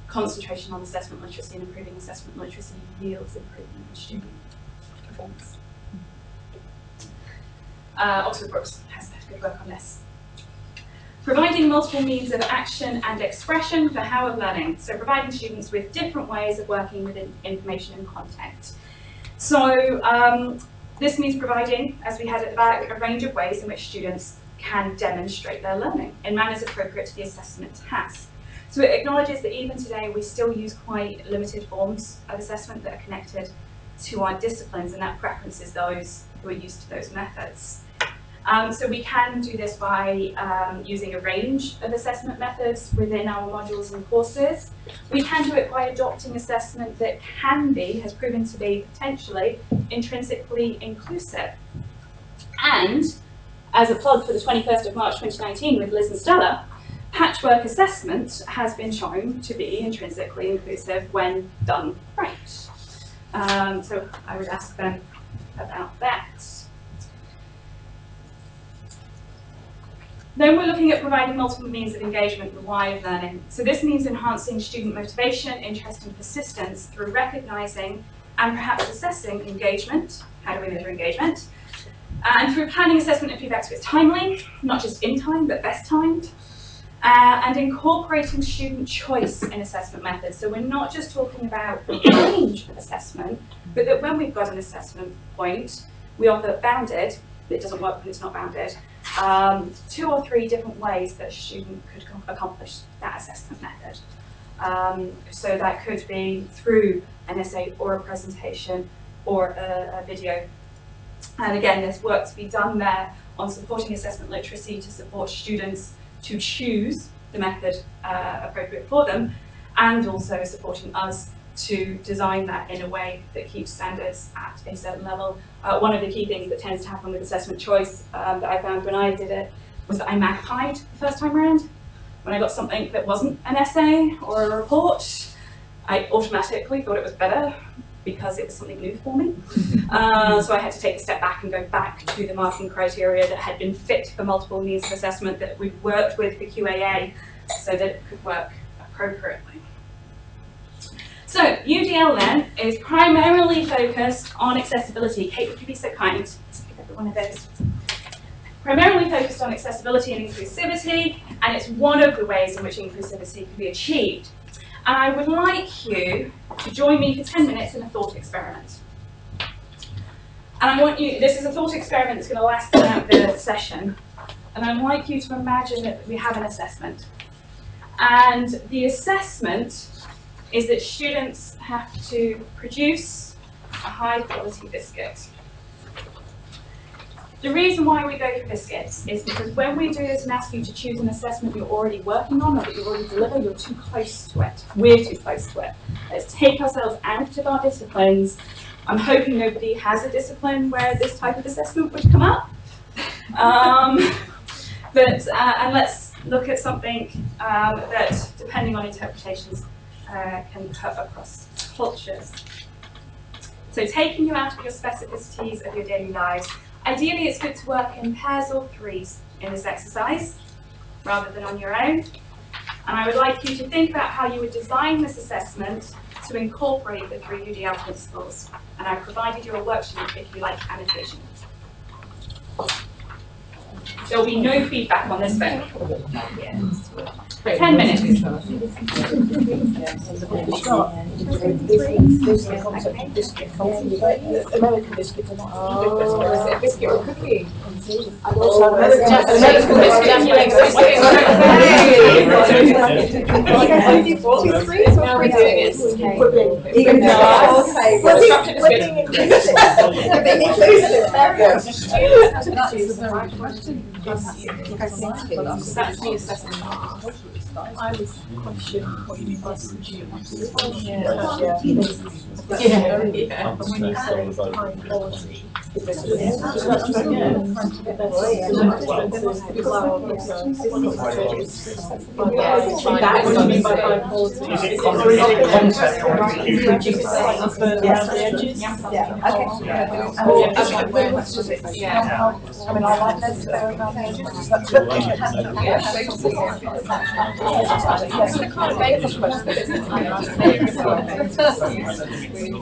concentration on assessment literacy and improving assessment literacy yields improvement in student performance. Oxford Brookes has good work on this. Providing multiple means of action and expression for how of learning, so providing students with different ways of working with information and content. So this means providing, as we had at the back, a range of ways in which students can demonstrate their learning in manners appropriate to the assessment task. So it acknowledges that even today we still use quite limited forms of assessment that are connected to our disciplines, and that preferences those who are used to those methods. So we can do this by using a range of assessment methods within our modules and courses. We can do it by adopting assessment that has proven to be potentially intrinsically inclusive. And as a plug for the 21st of March 2019 with Liz and Stella, patchwork assessment has been shown to be intrinsically inclusive when done right. So I would ask them about that. Then we're looking at providing multiple means of engagement and why of learning. So this means enhancing student motivation, interest, and persistence through recognizing and perhaps assessing engagement. How do we measure engagement? And through planning assessment and feedback so it's timely, not just in time, but best timed. And incorporating student choice in assessment methods. So we're not just talking about a range of assessment, but that when we've got an assessment point, we offer bounded, it doesn't work when it's not bounded, 2 or 3 different ways that a student could accomplish that assessment method. So that could be through an essay or a presentation, or a video. And again, there's work to be done there on supporting assessment literacy to support students to choose the method appropriate for them, and also supporting us to design that in a way that keeps standards at a certain level. One of the key things that tends to happen with assessment choice that I found when I did it was that I magpied the first time around. When I got something that wasn't an essay or a report, I automatically thought it was better because it was something new for me. So I had to take a step back and go back to the marking criteria that had been fit for multiple needs of assessment that we'd worked with for QAA so that it could work appropriately. So UDL then is primarily focused on accessibility. Kate, would you be so kind to give everyone of those? Primarily focused on accessibility and inclusivity, and it's one of the ways in which inclusivity can be achieved. And I would like you to join me for 10 minutes in a thought experiment. And I want you, this is a thought experiment that's going to last throughout the session, and I'd like you to imagine that we have an assessment. And the assessment is that students have to produce a high quality biscuit. The reason why we go for biscuits is because when we do this and ask you to choose an assessment you're already working on or that you've already delivered, you're too close to it. We're too close to it. Let's take ourselves out of our disciplines. I'm hoping nobody has a discipline where this type of assessment would come up. And let's look at something that, depending on interpretations, can cut across cultures. So taking you out of your specificities of your daily lives, ideally it's good to work in pairs or threes in this exercise, rather than on your own. And I would like you to think about how you would design this assessment to incorporate the 3 UDL principles. And I've provided you a worksheet if you like annotations. There will be no feedback on this phone. 10 minutes. The American biscuits are not. Oh, is it a biscuit or a cookie? I was questioning what you mean by student. When you say high quality, Is it concept or execution? I mean, I like those around edges. So I'm just questioning the diversity and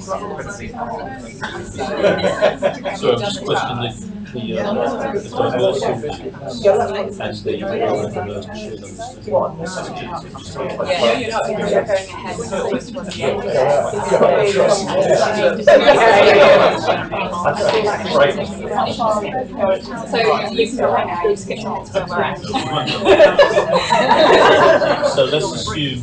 so let's assume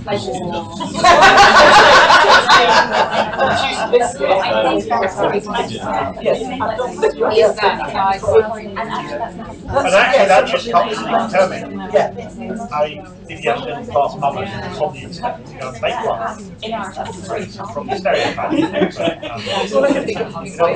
And actually that just comes to determine if you have a little class mother who's on the internet to go and make one from the stereotype. So we've got to think about how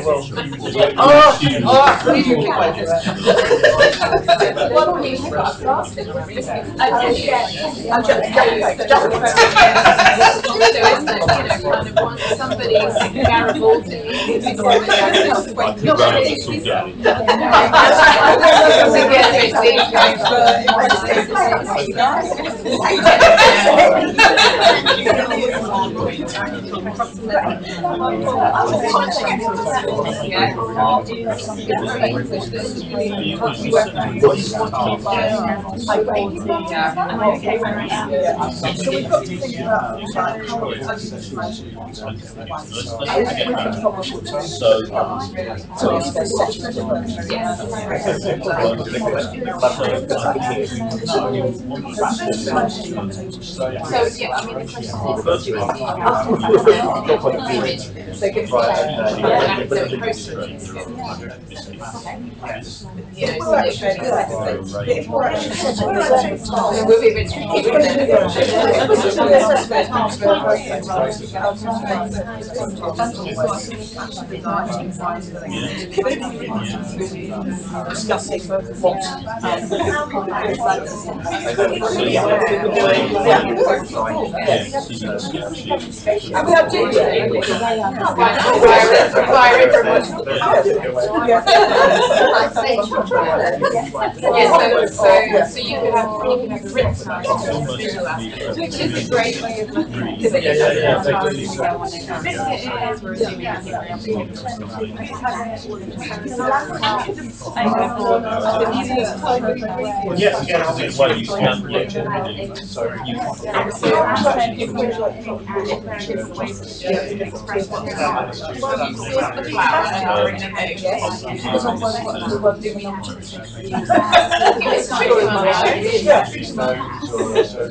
We'll be a bit tricky, discussing what so you can have written time, which is a great way of looking at it. Well, yes, again, I'll be well, you can. So you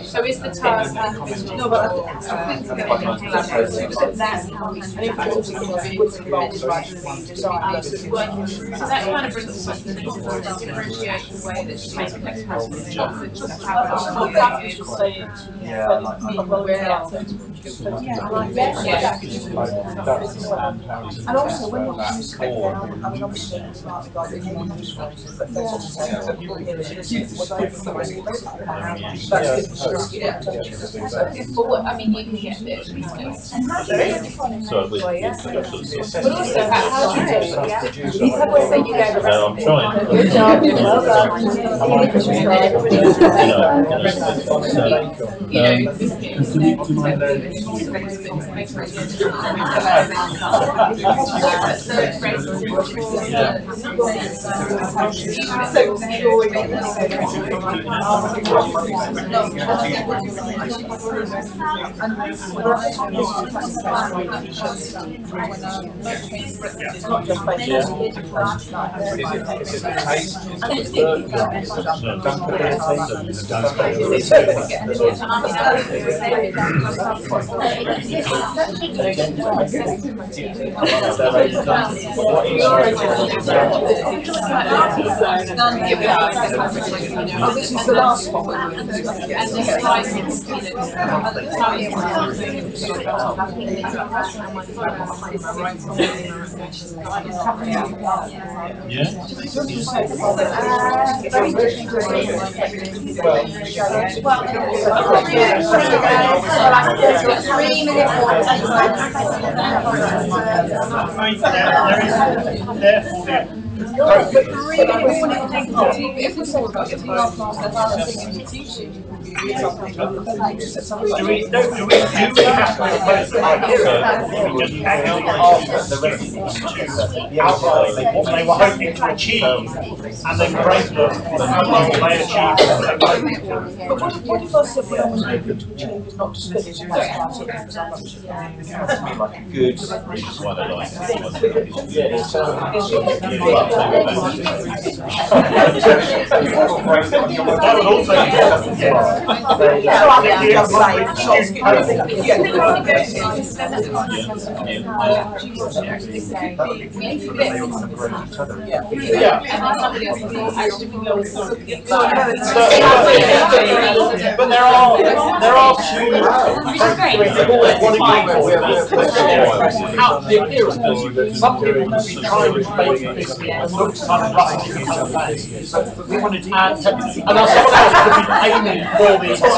So is the task no, but that's how we so that kind of brings us to the next point, the differentiation way that she makes the next person And also when you use it, I mean obviously it's not the guy that you use, but there's also but what, I mean, you can get this. And how do you get it from So but also, I'm how do you do it? trying. Good job, well done. This is the last one. what they were hoping to achieve, and then break them what they achieved. But what if I said what I was hoping to achieve is not to split it? Good. Which is why they like it. That would also but there are two out the appearance. Some people will be trying to make this look kind of rusty and we wanted to add and someone else could be aiming for the so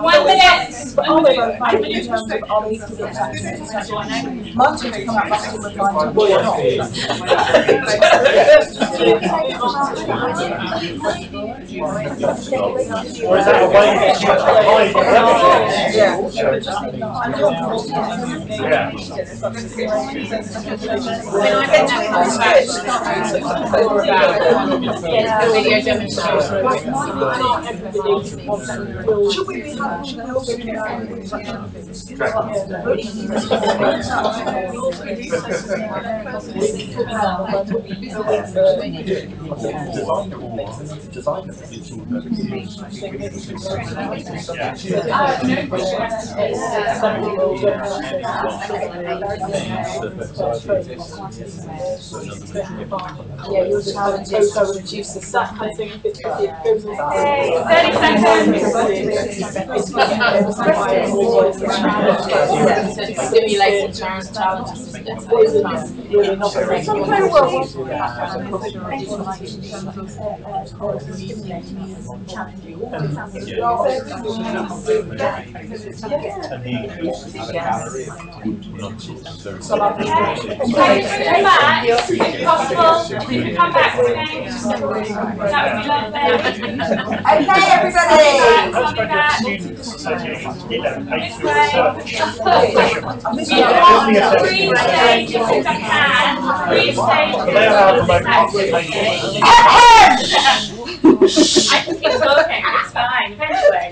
1 minute. In terms of are they equal mine's going to come out back to the line to or not. or is that a way to hide Video demonstration. Should we be having Yeah, you'll just have to reduce the stack kind of thing if it goes on. 30 seconds. Stimulating challenges. Come back, if possible. Come back today. That would be lovely. Okay, everybody. Coming back. This way. We want 3 stages if I can. 3 stages. I can keep talking, it's fine, eventually.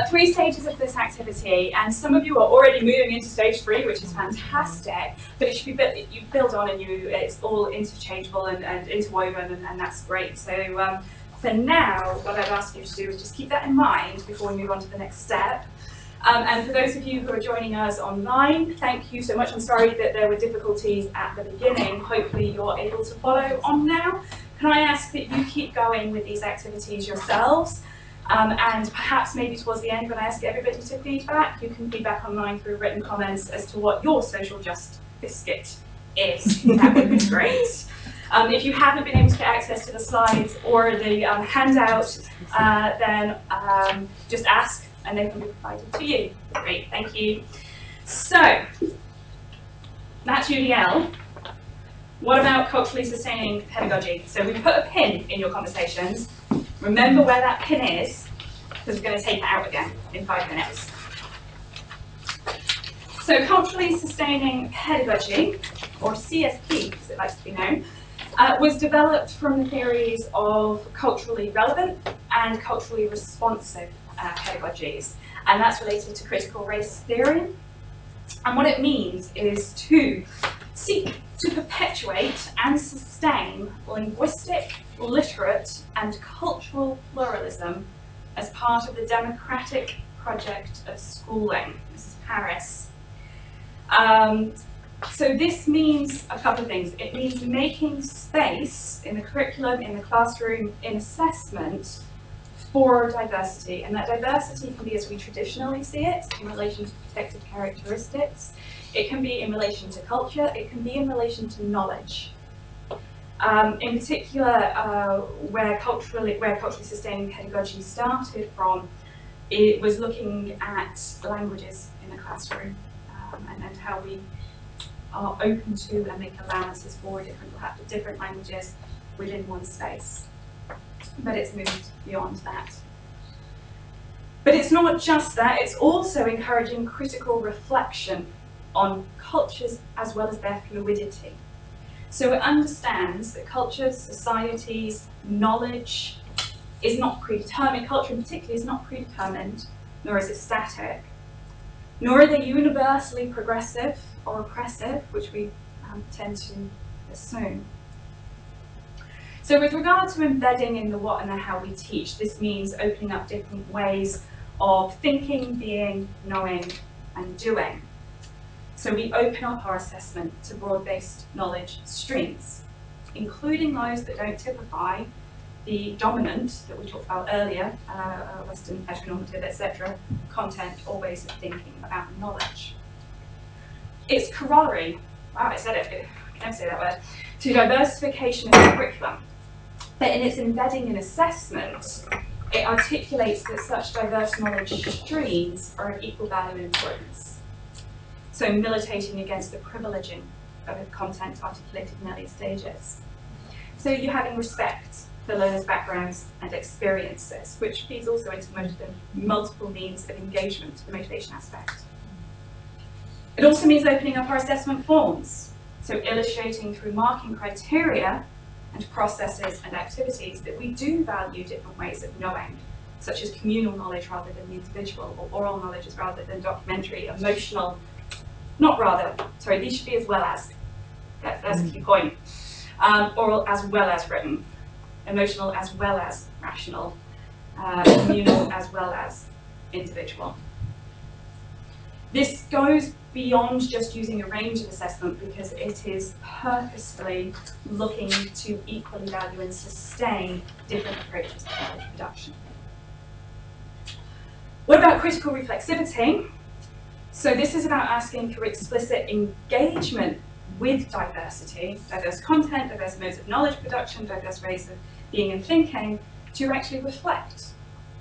3 stages of this activity, and some of you are already moving into stage 3, which is fantastic, but it should be you build on and it's all interchangeable and interwoven, and that's great. So for now, what I'd ask you to do is just keep that in mind before we move on to the next step. And for those of you who are joining us online, thank you so much. I'm sorry that there were difficulties at the beginning. Hopefully you're able to follow on now. Can I ask that you keep going with these activities yourselves? And perhaps maybe towards the end, when I ask everybody to feedback, you can feedback online through written comments as to what your social just biscuit is. That would be great. If you haven't been able to get access to the slides or the handout, then just ask and they can be provided to you. Great, thank you. So, that's UDL. What about culturally sustaining pedagogy? So we put a pin in your conversations. Remember where that pin is, because we're going to take it out again in 5 minutes. So culturally sustaining pedagogy, or CSP as it likes to be known, was developed from the theories of culturally relevant and culturally responsive pedagogies, and that's related to critical race theory. And what it means is to seek to perpetuate and sustain linguistic, literate, and cultural pluralism as part of the democratic project of schooling. This is Paris. So this means a couple of things. It means making space in the curriculum, in the classroom, in assessment for diversity. And that diversity can be as we traditionally see it, in relation to protected characteristics. It can be in relation to culture. It can be in relation to knowledge. In particular, where culturally sustaining pedagogy started from, it was looking at languages in the classroom and how we are open to and make allowances for different languages within one space. But it's moved beyond that. But it's not just that, it's also encouraging critical reflection on cultures as well as their fluidity. So it understands that cultures, societies, knowledge is not predetermined. Culture in particular is not predetermined, nor is it static, nor are they universally progressive or oppressive, which we tend to assume. So with regard to embedding in the what and the how we teach, this means opening up different ways of thinking, being, knowing, and doing. So we open up our assessment to broad-based knowledge streams, including those that don't typify the dominant that we talked about earlier, Western heteronormative, etc., content or ways of thinking about knowledge. Its corollary, wow, I said it, I can never say that word, to diversification of the curriculum. But in its embedding in assessment, it articulates that such diverse knowledge streams are of equal value and importance. So militating against the privileging of a content articulated in earlier stages. So you're having respect for learners' backgrounds and experiences, which feeds also into multiple means of engagement, the motivation aspect. It also means opening up our assessment forms, so illustrating through marking criteria and processes and activities that we do value different ways of knowing, such as communal knowledge rather than the individual, or oral knowledge rather than documentary, emotional, these should be as well as, that's a key point, oral as well as written, emotional as well as rational, communal as well as individual. This goes beyond just using a range of assessment because it is purposefully looking to equally value and sustain different approaches to knowledge production. What about critical reflexivity? So this is about asking for explicit engagement with diversity, diverse content, diverse modes of knowledge production, diverse ways of being and thinking, to actually reflect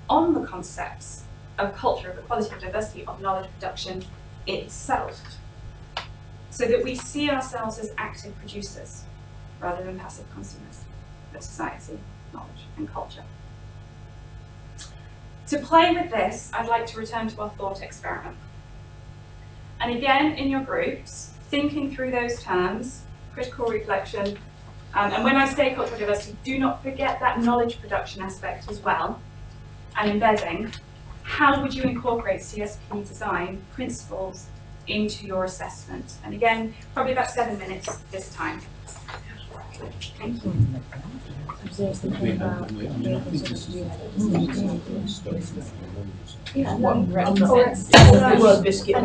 on the concepts of culture, of equality, of diversity, of knowledge production itself, so that we see ourselves as active producers rather than passive consumers of society, knowledge and culture. To play with this, I'd like to return to our thought experiment. And again, in your groups, thinking through those terms, critical reflection, and when I say cultural diversity, do not forget that knowledge production aspect as well, and embedding. How would you incorporate CSP design principles into your assessment? And again, probably about 7 minutes this time. Thank you. Biscuit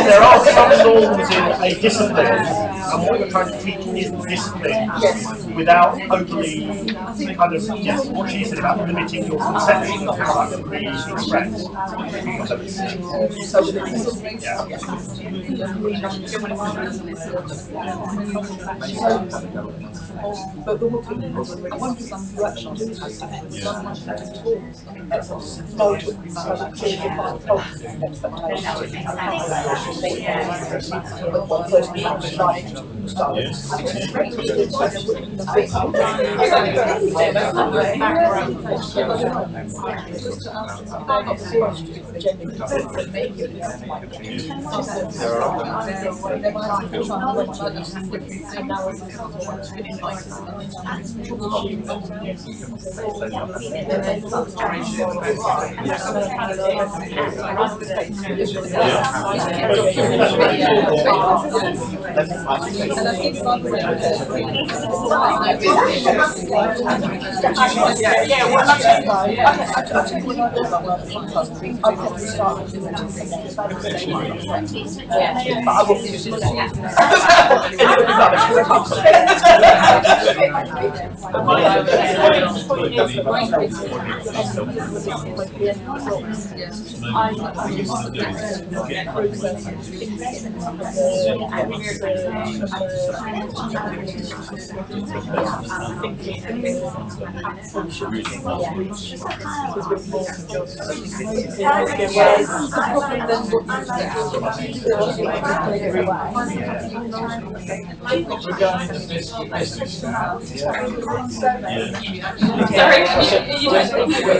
There are some norms in a discipline, and what you're trying to teach is the discipline without overly kind of, what she said about limiting your conception of how that can be expressed. But the one some direction to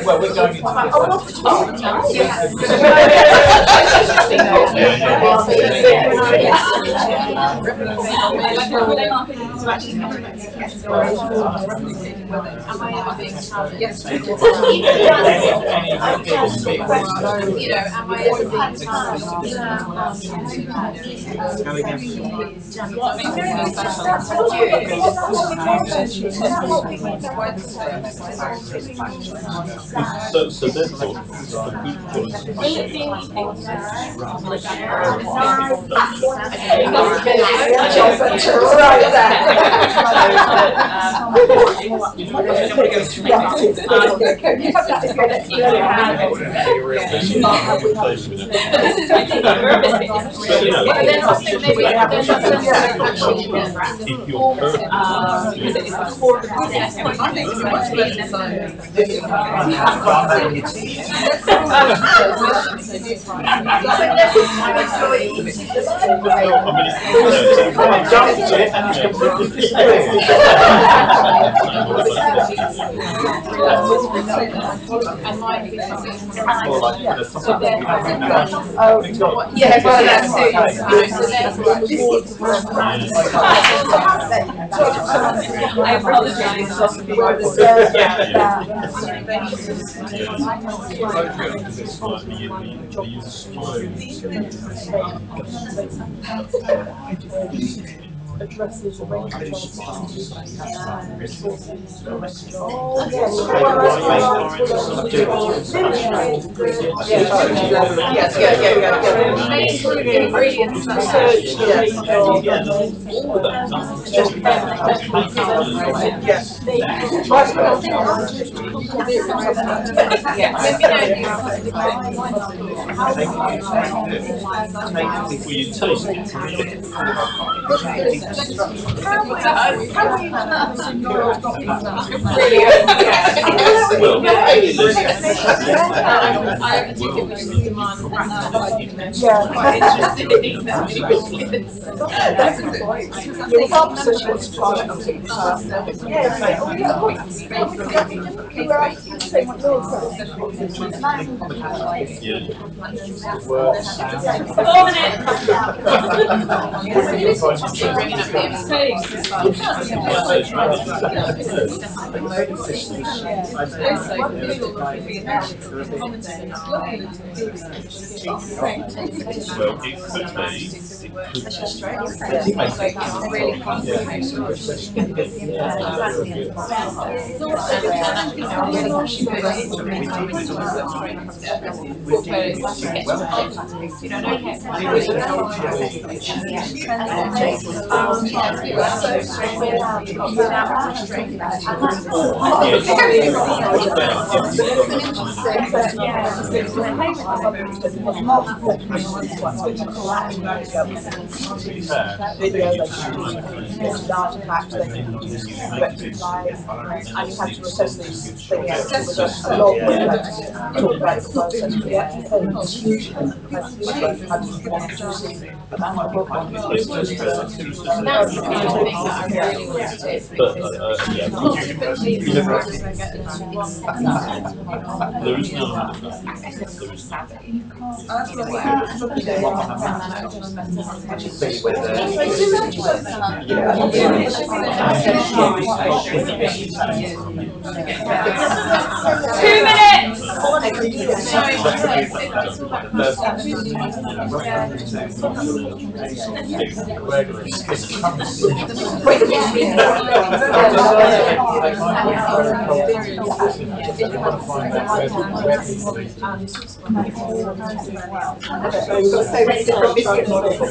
Well, we're going into So therefore, Yeah, well, that's it. I apologise. Addresses a range of There is no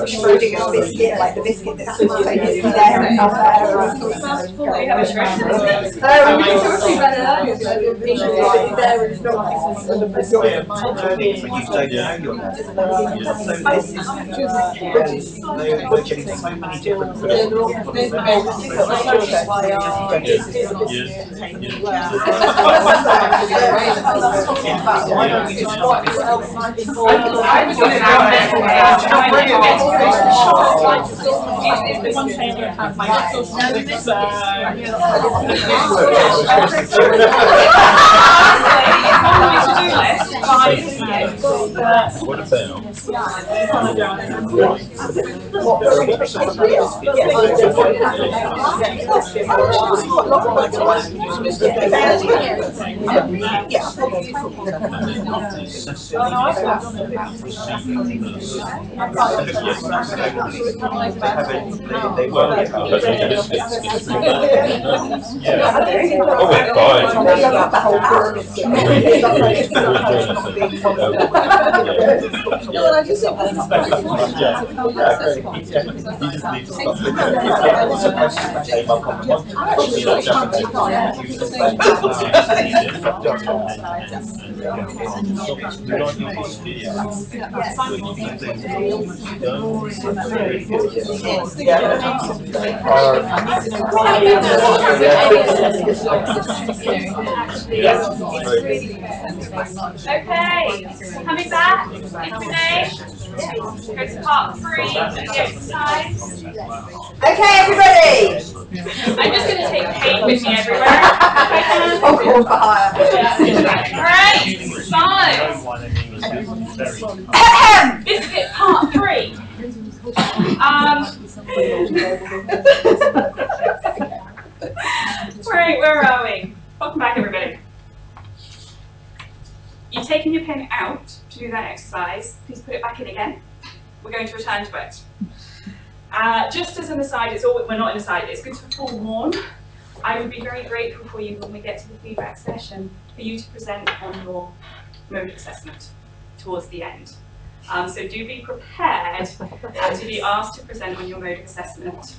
Schrodinger's biscuit, like the biscuit that's simultaneously there and not there. What about? Well, I just think that's not very Okay, coming back information. Go to part 3 of the exercise. Okay, everybody. I'm just going to take Kate with me everywhere. I'll call for hire. Alright, so this is part 3. Right, where are we? Welcome back, everybody. You've taken your pen out to do that exercise. Please put it back in again. We're going to return to it. Just as an aside, we're not an aside, it's good to forewarn. I would be very grateful for you when we get to the feedback session for you to present on your mode assessment towards the end. So do be prepared to be asked to present on your mode of assessment,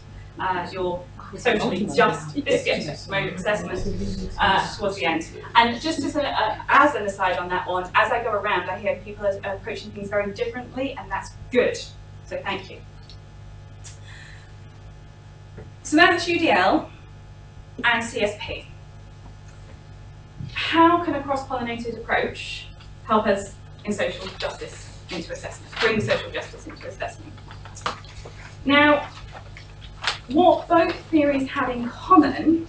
your socially just mode of assessment towards the end. And just as an aside on that one, as I go around, I hear people are approaching things very differently, and that's good. So thank you. So that's UDL and CSP. How can a cross-pollinated approach help us in social justice into assessment, bring social justice into assessment? Now, what both theories have in common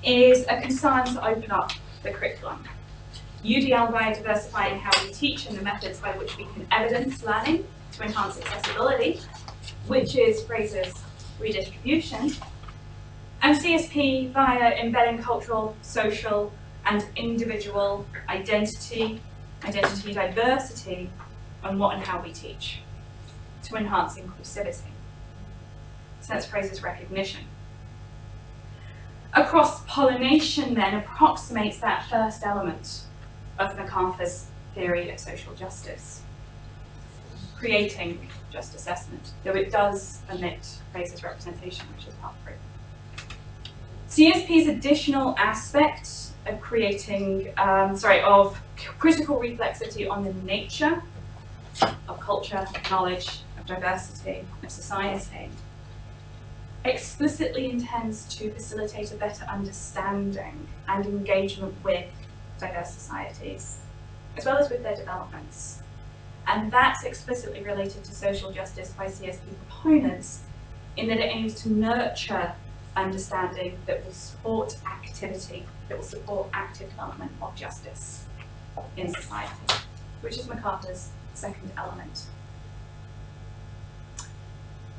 is a concern to open up the curriculum. UDL by diversifying how we teach and the methods by which we can evidence learning to enhance accessibility, which is Fraser's redistribution, and CSP via embedding cultural, social, and individual identity diversity on what and how we teach to enhance inclusivity. So that's Fraser's recognition. A cross-pollination then approximates that first element of MacArthur's theory of social justice, creating just assessment, though it does omit Fraser's representation, which is part 3. CSP's additional aspect of of critical reflexivity on the nature of culture, of knowledge, of diversity, of society, explicitly intends to facilitate a better understanding and engagement with diverse societies, as well as with their developments. And that's explicitly related to social justice by CSP proponents in that it aims to nurture understanding that will support activity, that will support active development of justice in society, which is MacArthur's second element.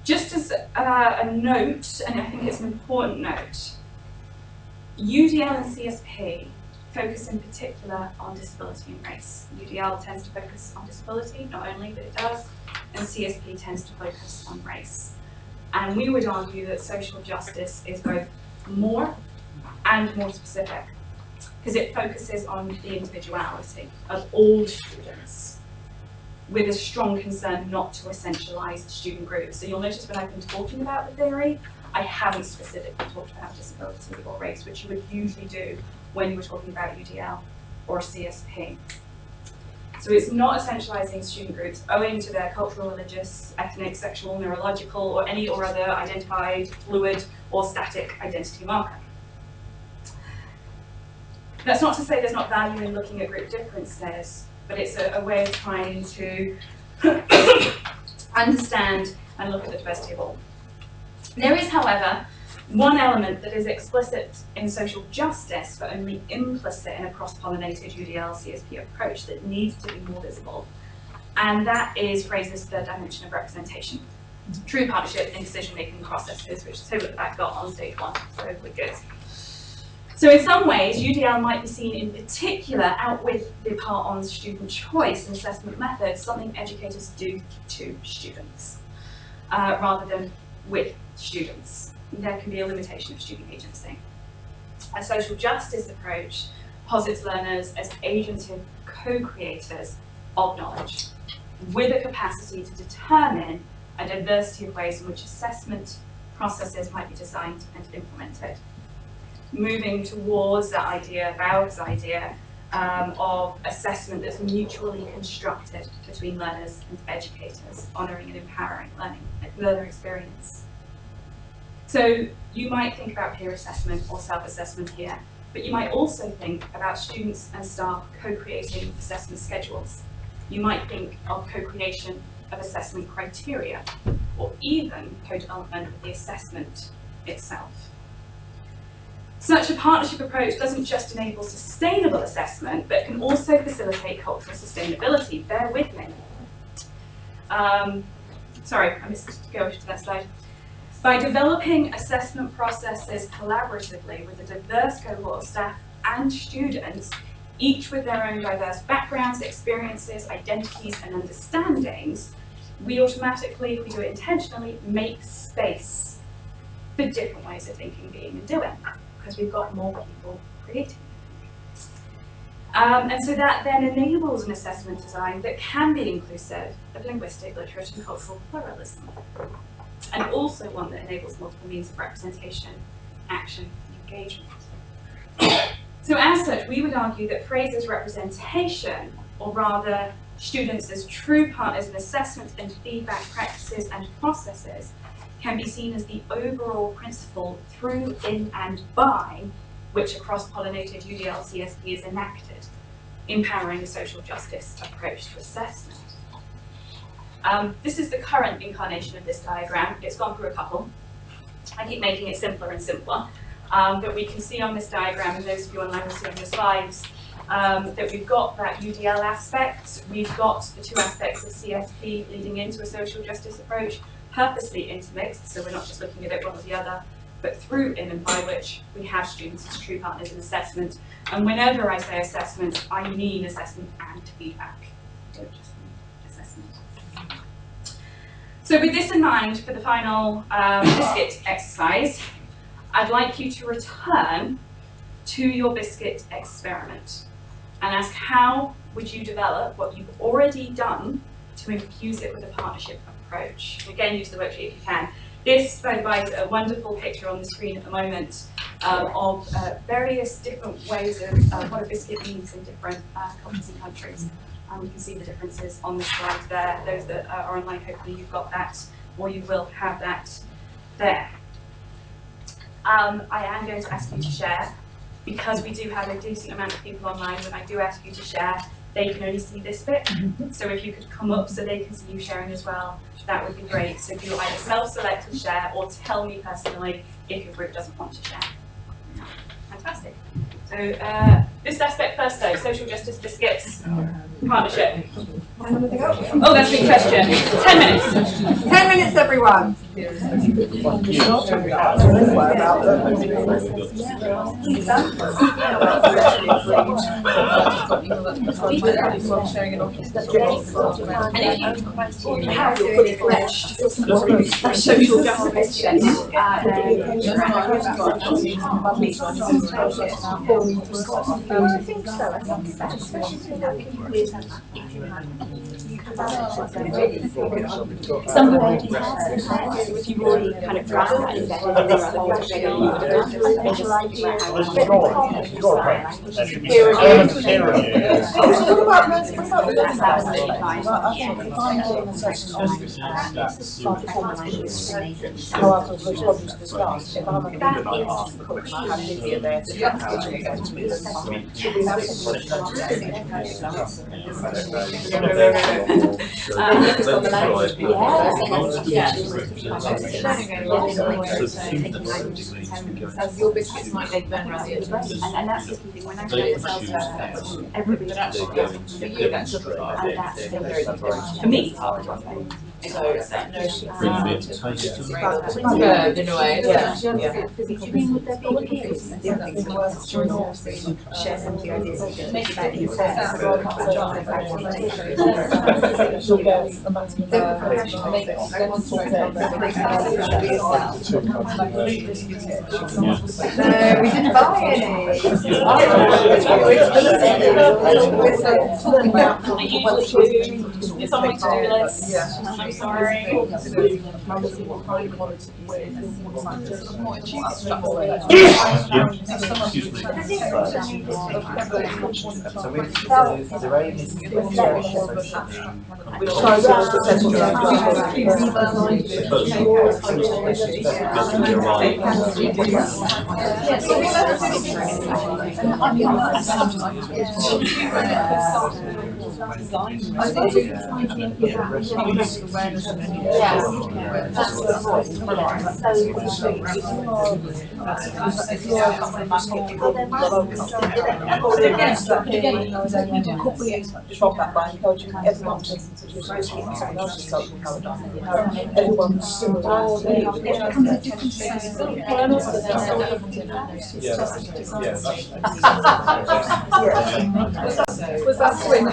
Just as a note, and I think it's an important note, UDL and CSP focus in particular on disability and race. UDL tends to focus on disability, not only, but it does, and CSP tends to focus on race. And we would argue that social justice is both more and more specific, because it focuses on the individuality of all students, with a strong concern not to essentialise student groups. So you'll notice when I've been talking about the theory, I haven't specifically talked about disability or race, which you would usually do when you were talking about UDL or CSP. So it's not essentialising student groups owing to their cultural, religious, ethnic, sexual, neurological, or any or other identified, fluid, or static identity marker. That's not to say there's not value in looking at group differences, but it's a way of trying to understand and look at the diversity of all. There is, however, one element that is explicit in social justice but only implicit in a cross-pollinated UDL-CSP approach that needs to be more visible, and that is Fraser's third dimension of representation. True partnership in decision-making processes, which is what that got on stage 1, so we're good. So in some ways, UDL might be seen in particular out with the part on student choice and assessment methods, something educators do to students, rather than with students. There can be a limitation of student agency. A social justice approach posits learners as agentive co-creators of knowledge, with a capacity to determine a diversity of ways in which assessment processes might be designed and implemented. Moving towards that idea, Bauer's idea, of assessment that's mutually constructed between learners and educators, honouring and empowering learner experience. So you might think about peer assessment or self-assessment here, but you might also think about students and staff co-creating assessment schedules. You might think of co-creation of assessment criteria, or even co-development of the assessment itself. Such a partnership approach doesn't just enable sustainable assessment, but can also facilitate cultural sustainability. Bear with me. Sorry, I missed to go to that slide. By developing assessment processes collaboratively with a diverse cohort of staff and students, each with their own diverse backgrounds, experiences, identities, and understandings, we automatically, if we do it intentionally, make space for different ways of thinking, being, and doing, because we've got more people creating. And so that then enables an assessment design that can be inclusive of linguistic, literate, and cultural pluralism, and also one that enables multiple means of representation, action, and engagement. So as such, we would argue that Fraser's representation, or rather students as true partners in assessment and feedback practices and processes, can be seen as the overall principle through, in, and by which a cross-pollinated UDL CSP is enacted, empowering a social justice approach to assessment. This is the current incarnation of this diagram. It's gone through a couple. I keep making it simpler and simpler. But we can see on this diagram, and those of you online will see on the slides, that we've got that UDL aspect, we've got the two aspects of CSP leading into a social justice approach, purposely intermixed, so we're not just looking at it one or the other, but through, in, and by which we have students as true partners in assessment. And whenever I say assessment, I mean assessment and feedback. I don't just mean assessment. So with this in mind, for the final biscuit exercise, I'd like you to return to your biscuit experiment and ask, how would you develop what you've already done to infuse it with a partnership approach? Again, use the worksheet if you can. This provides a wonderful picture on the screen at the moment of various different ways of what a biscuit means in different cultures and countries. You can see the differences on the slide there. Those that are online, hopefully you've got that, or you will have that there. I am going to ask you to share, because we do have a decent amount of people online. When I do ask you to share, they can only see this bit. So if you could come up so they can see you sharing as well, that would be great. So do either self-select and share, or tell me personally if your group doesn't want to share. Fantastic. So this aspect first though, social justice biscuits, partnership. Oh, that's a big question. 10 minutes. 10 minutes, everyone. How you're fully fledged social justice. I think so. I think it's that, especially if you have Some ladies if you've already kind of tried that and vetted this already, you would have special ideas. Your biscuits might take burn around the edges. And that's the key thing. When I say everybody For you, that's and that's for me. So no, Bring a bit of taste to it. curved in a way. Yeah. Do you mean would there be share some of the ideas you did about your we didn't buy any. It's on my to-do list. I'm sorry. So the aim is from that by encouraging everyone to use someone else's social paradigm. You know, everyone's similar. Was that swing?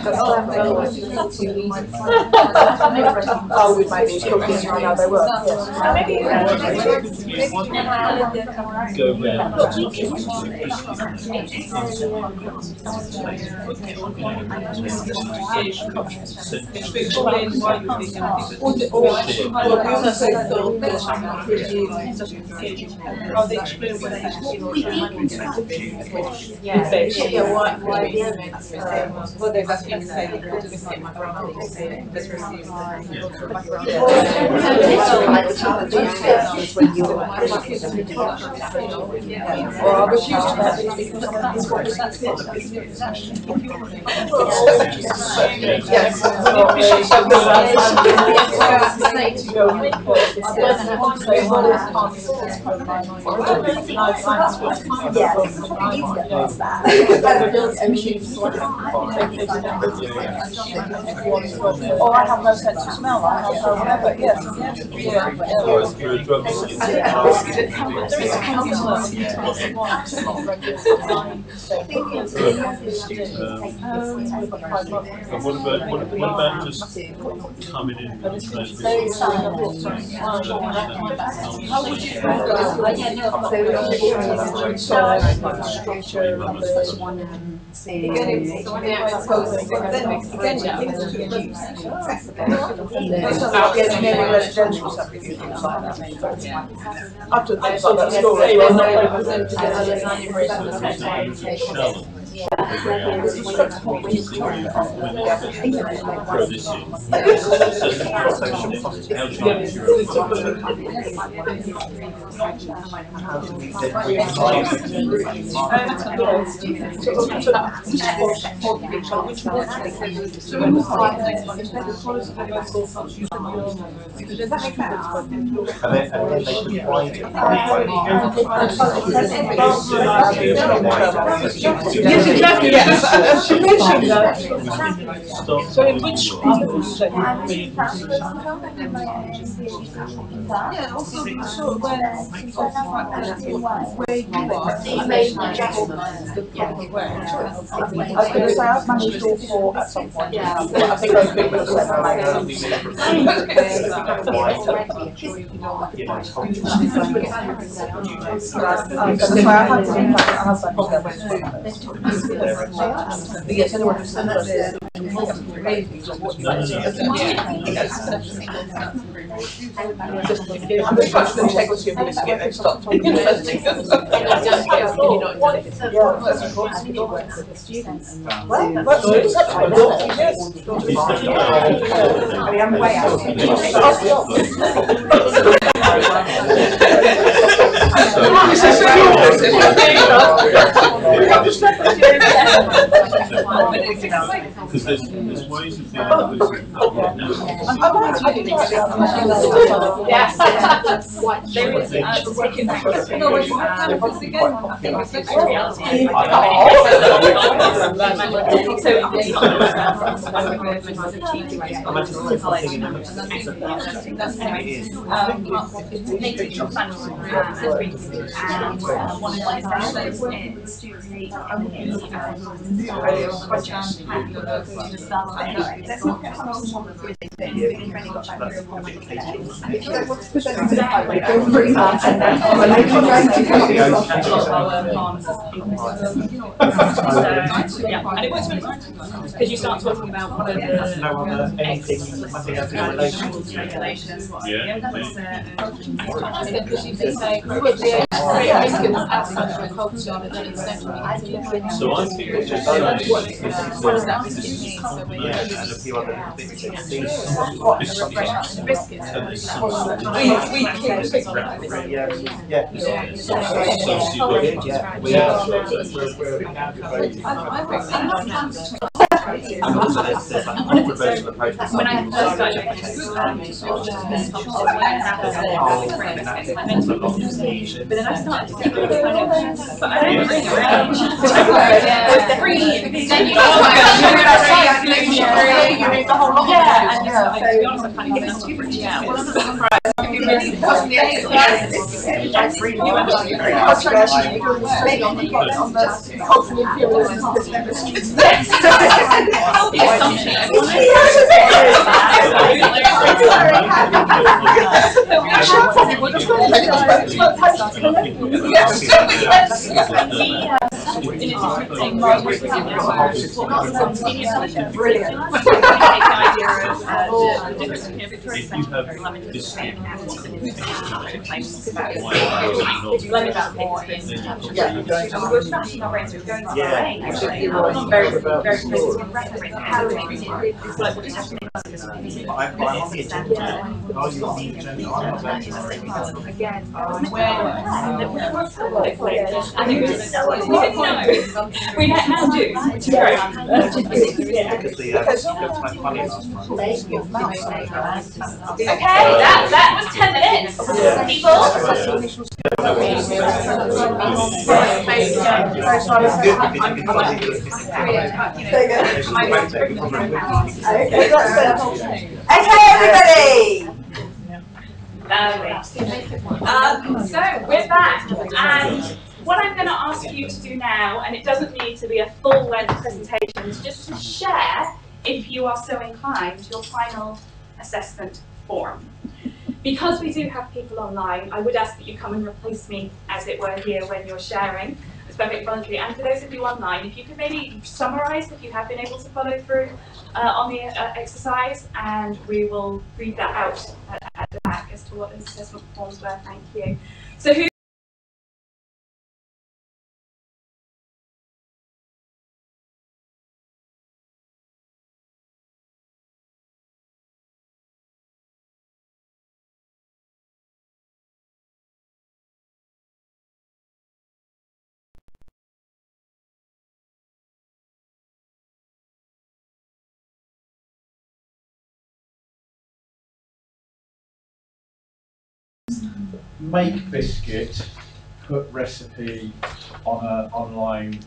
Oh, we maybe cookies, I know they were, yes. Go round. Well, there's actually saying that we're just getting my brother to say it. This received. Or I have no sense of smell, I have no whatever, yes. And what about just coming in? How would you residential subdivisions like that. I've done things like that at school as well. Yes, exactly, yes. She mentioned that. So in which schools then? Yeah, also sort of where you are. I was going to say I've managed all four at some point. I think those people said yes, anyone who's I'm just trying to integrity of this to get them stopped. Because there's ways of doing this. Yes. There is taking back and it works really well because you start talking about one of the regulations. So I think it's just When I first started, but then I started to think but I don't bring around. Then you yeah, and to be honest, I can't even too reaching out. Well, I'm not surprised. We now do, which is great. Okay, that was 10 minutes. People. Okay, everybody. So we're back, and what I'm going to ask you to do now, and it doesn't need to be a full-length presentation, is just to share, if you are so inclined, your final assessment form. Because we do have people online, I would ask that you come and replace me, as it were, here when you're sharing. It's perfectly voluntary. And for those of you online, if you could maybe summarise if you have been able to follow through on the exercise, and we will read that out at the back as to what those assessment forms were. Thank you. So who make biscuit, put recipe on an online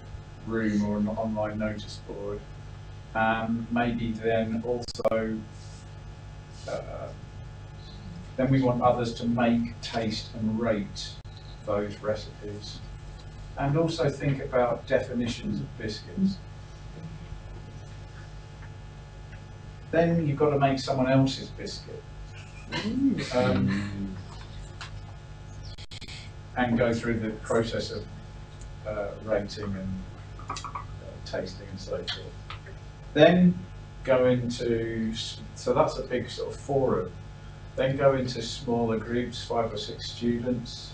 room or an online notice board, and maybe then also then we want others to make, taste and rate those recipes, and also think about definitions of biscuits. Then you've got to make someone else's biscuit. And go through the process of rating and tasting and so forth. Then go into, so that's a big sort of forum. Then go into smaller groups, 5 or 6 students.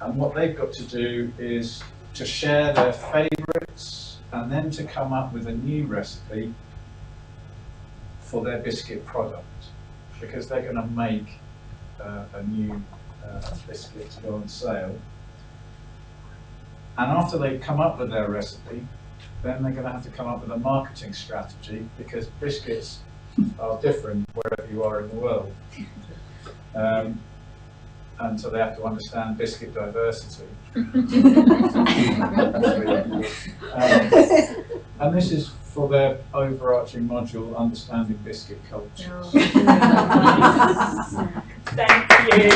And what they've got to do is to share their favourites and then to come up with a new recipe for their biscuit product, because they're going to make a new biscuit to go on sale. And after they've come up with their recipe, then they're going to have to come up with a marketing strategy, because biscuits are different wherever you are in the world. And so they have to understand biscuit diversity. And this is for their overarching module, Understanding Biscuit Culture. Thank you.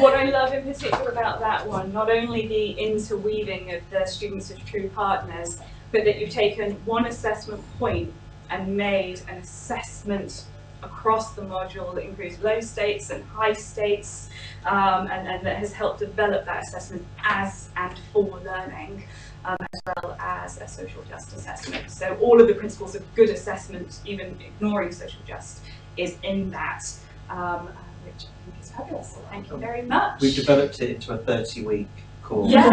What I love in particular about that one, not only the interweaving of the students as true partners, but that you've taken one assessment point and made an assessment across the module that includes low states and high states, and that has helped develop that assessment as and for learning, as well as a social just assessment. So all of the principles of good assessment, even ignoring social just, is in that, which I think is fabulous. So thank you very much. We've developed it into a 30-week course. Yes.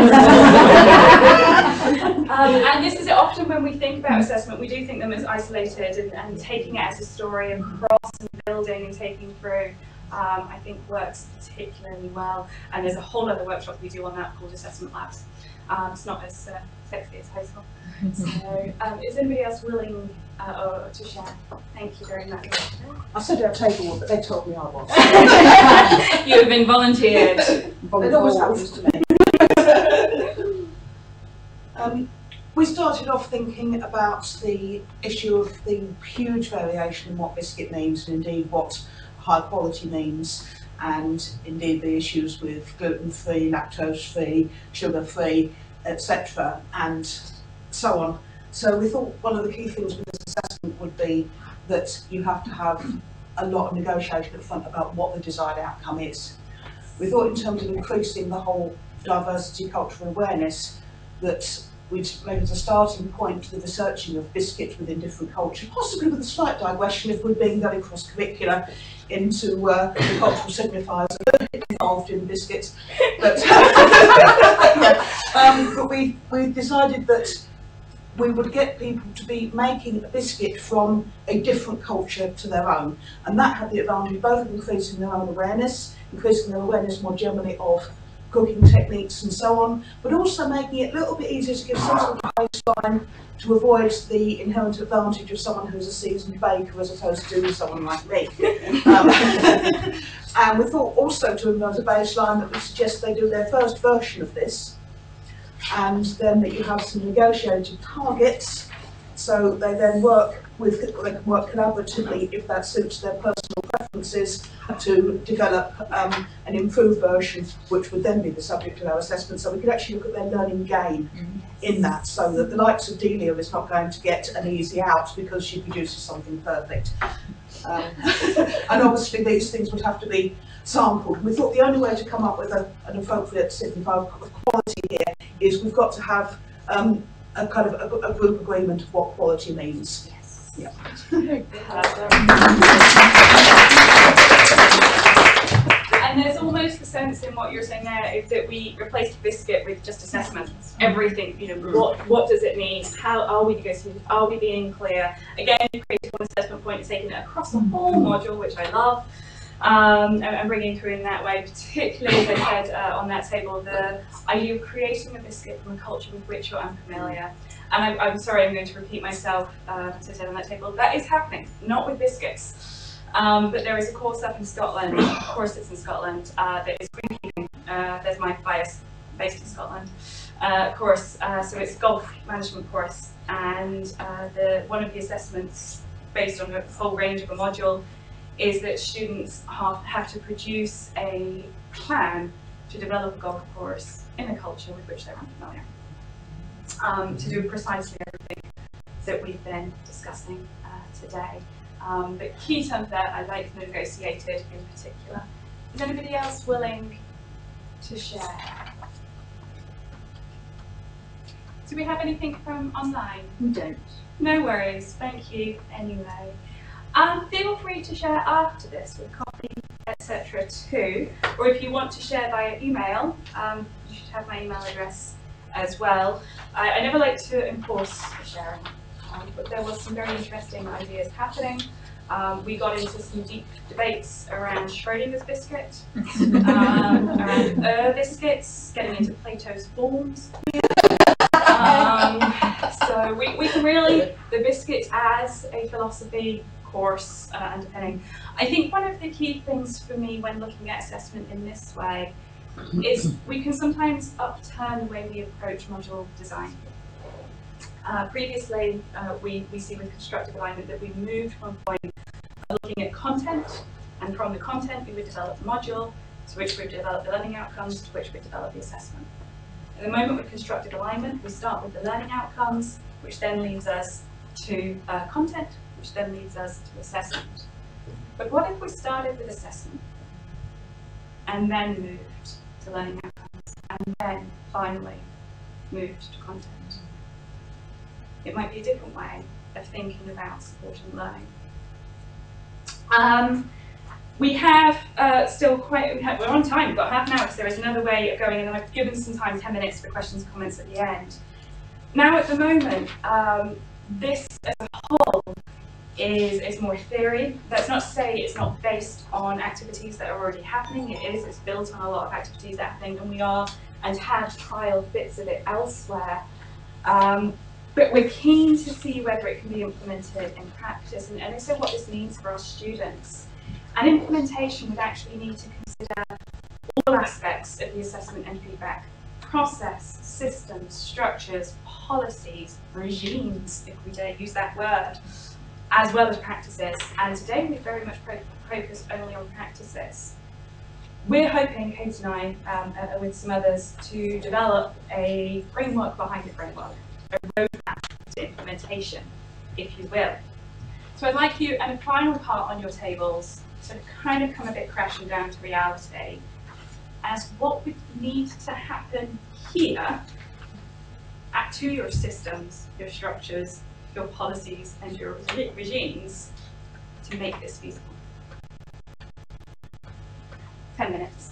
And this is often when we think about assessment, we do think them as isolated, and taking it as a story across and building and taking through, I think works particularly well. And there's a whole other workshop we do on that called Assessment Labs. It's not as sexy as high school. So, is anybody else willing to share? Thank you very much. I said I'd take one, but they told me I was. You have been volunteered. It always happens to me. We started off thinking about the issue of the huge variation in what biscuit means, and indeed what high quality means, and indeed the issues with gluten-free, lactose-free, sugar-free, etc., and so on. So we thought one of the key things with this assessment would be that you have to have a lot of negotiation up front about what the desired outcome is. We thought in terms of increasing the whole diversity, cultural awareness, that we'd make as a starting point the researching of biscuits within different cultures, possibly with a slight digression if we're being very cross-curricular into the cultural signifiers involved in biscuits. But, but we decided that we would get people to be making a biscuit from a different culture to their own, and that had the advantage both of increasing their own awareness, increasing their awareness more generally of cooking techniques and so on, but also making it a little bit easier to give some sort of baseline to avoid the inherent advantage of someone who's a seasoned baker as opposed to someone like me. And we thought also to them as a baseline that we suggest they do their first version of this, and then that you have some negotiated targets, so they then work collaboratively if that suits their personal preferences to develop an improved version, which would then be the subject of our assessment. So we could actually look at their learning gain in that, so that the likes of Delia is not going to get an easy out because she produces something perfect. And obviously these things would have to be sampled. We thought the only way to come up with an appropriate signifier of quality here is we've got to have a kind of a group agreement of what quality means. Yes. Yeah. And there's almost the sense in what you're saying there is that we replaced biscuit with just assessments. Everything, you know, what does it mean? How are we negotiating? Are we being clear? Again, you created one assessment point and taking it across the whole module, which I love. And bringing through in that way, particularly, as I said on that table, the idea of creating a biscuit from a culture with which you're unfamiliar. And I'm sorry, I'm going to repeat myself, as I said on that table, that is happening, not with biscuits. But there is a course up in Scotland, of course it's in Scotland, that is greenkeeping. There's my bias, based in Scotland. Course, so it's a golf management course, and one of the assessments, based on a full range of a module, is that students have to produce a plan to develop a golf course in a culture with which they're unfamiliar, to do precisely everything that we've been discussing today. But key term there, I like negotiated in particular. Is anybody else willing to share? Do we have anything from online? We don't. No worries, thank you anyway. Feel free to share after this with copy, etc. too, or if you want to share via email, you should have my email address as well. I never like to enforce sharing, but there was some very interesting ideas happening, We got into some deep debates around Schrodinger's biscuit, around biscuits, getting into Plato's forms. So we can really, the biscuit as a philosophy course underpinning. I think one of the key things for me when looking at assessment in this way is we can sometimes upturn the way we approach module design. Previously, we see with constructive alignment that we moved from a point of looking at content, and from the content we would develop the module, to which we would develop the learning outcomes, to which we develop the assessment. At the moment with constructive alignment, we start with the learning outcomes, which then leads us to content, which then leads us to assessment. But what if we started with assessment, and then moved to learning outcomes, and then finally moved to content? It might be a different way of thinking about supporting learning. We have still we're on time, we've got half an hour, so there is another way of going, and then I've given some time, 10 minutes for questions and comments at the end. Now at the moment, this as a whole is more theory. That's not to say it's not based on activities that are already happening. It is, it's built on a lot of activities that are happening, and we are, and have trialed bits of it elsewhere. But we're keen to see whether it can be implemented in practice, and also what this means for our students. And implementation would actually need to consider all aspects of the assessment and feedback process, systems, structures, policies, regimes, if we dare use that word, as well as practices. And today we're very much focused only on practices. We're hoping, Kate and I, with some others, to develop a framework behind the framework, a roadmap to implementation, if you will. So I'd like you, and a final part on your tables, to kind of come a bit crashing down to reality as what would need to happen here to your systems, your structures, your policies, and your regimes to make this feasible. 10 minutes.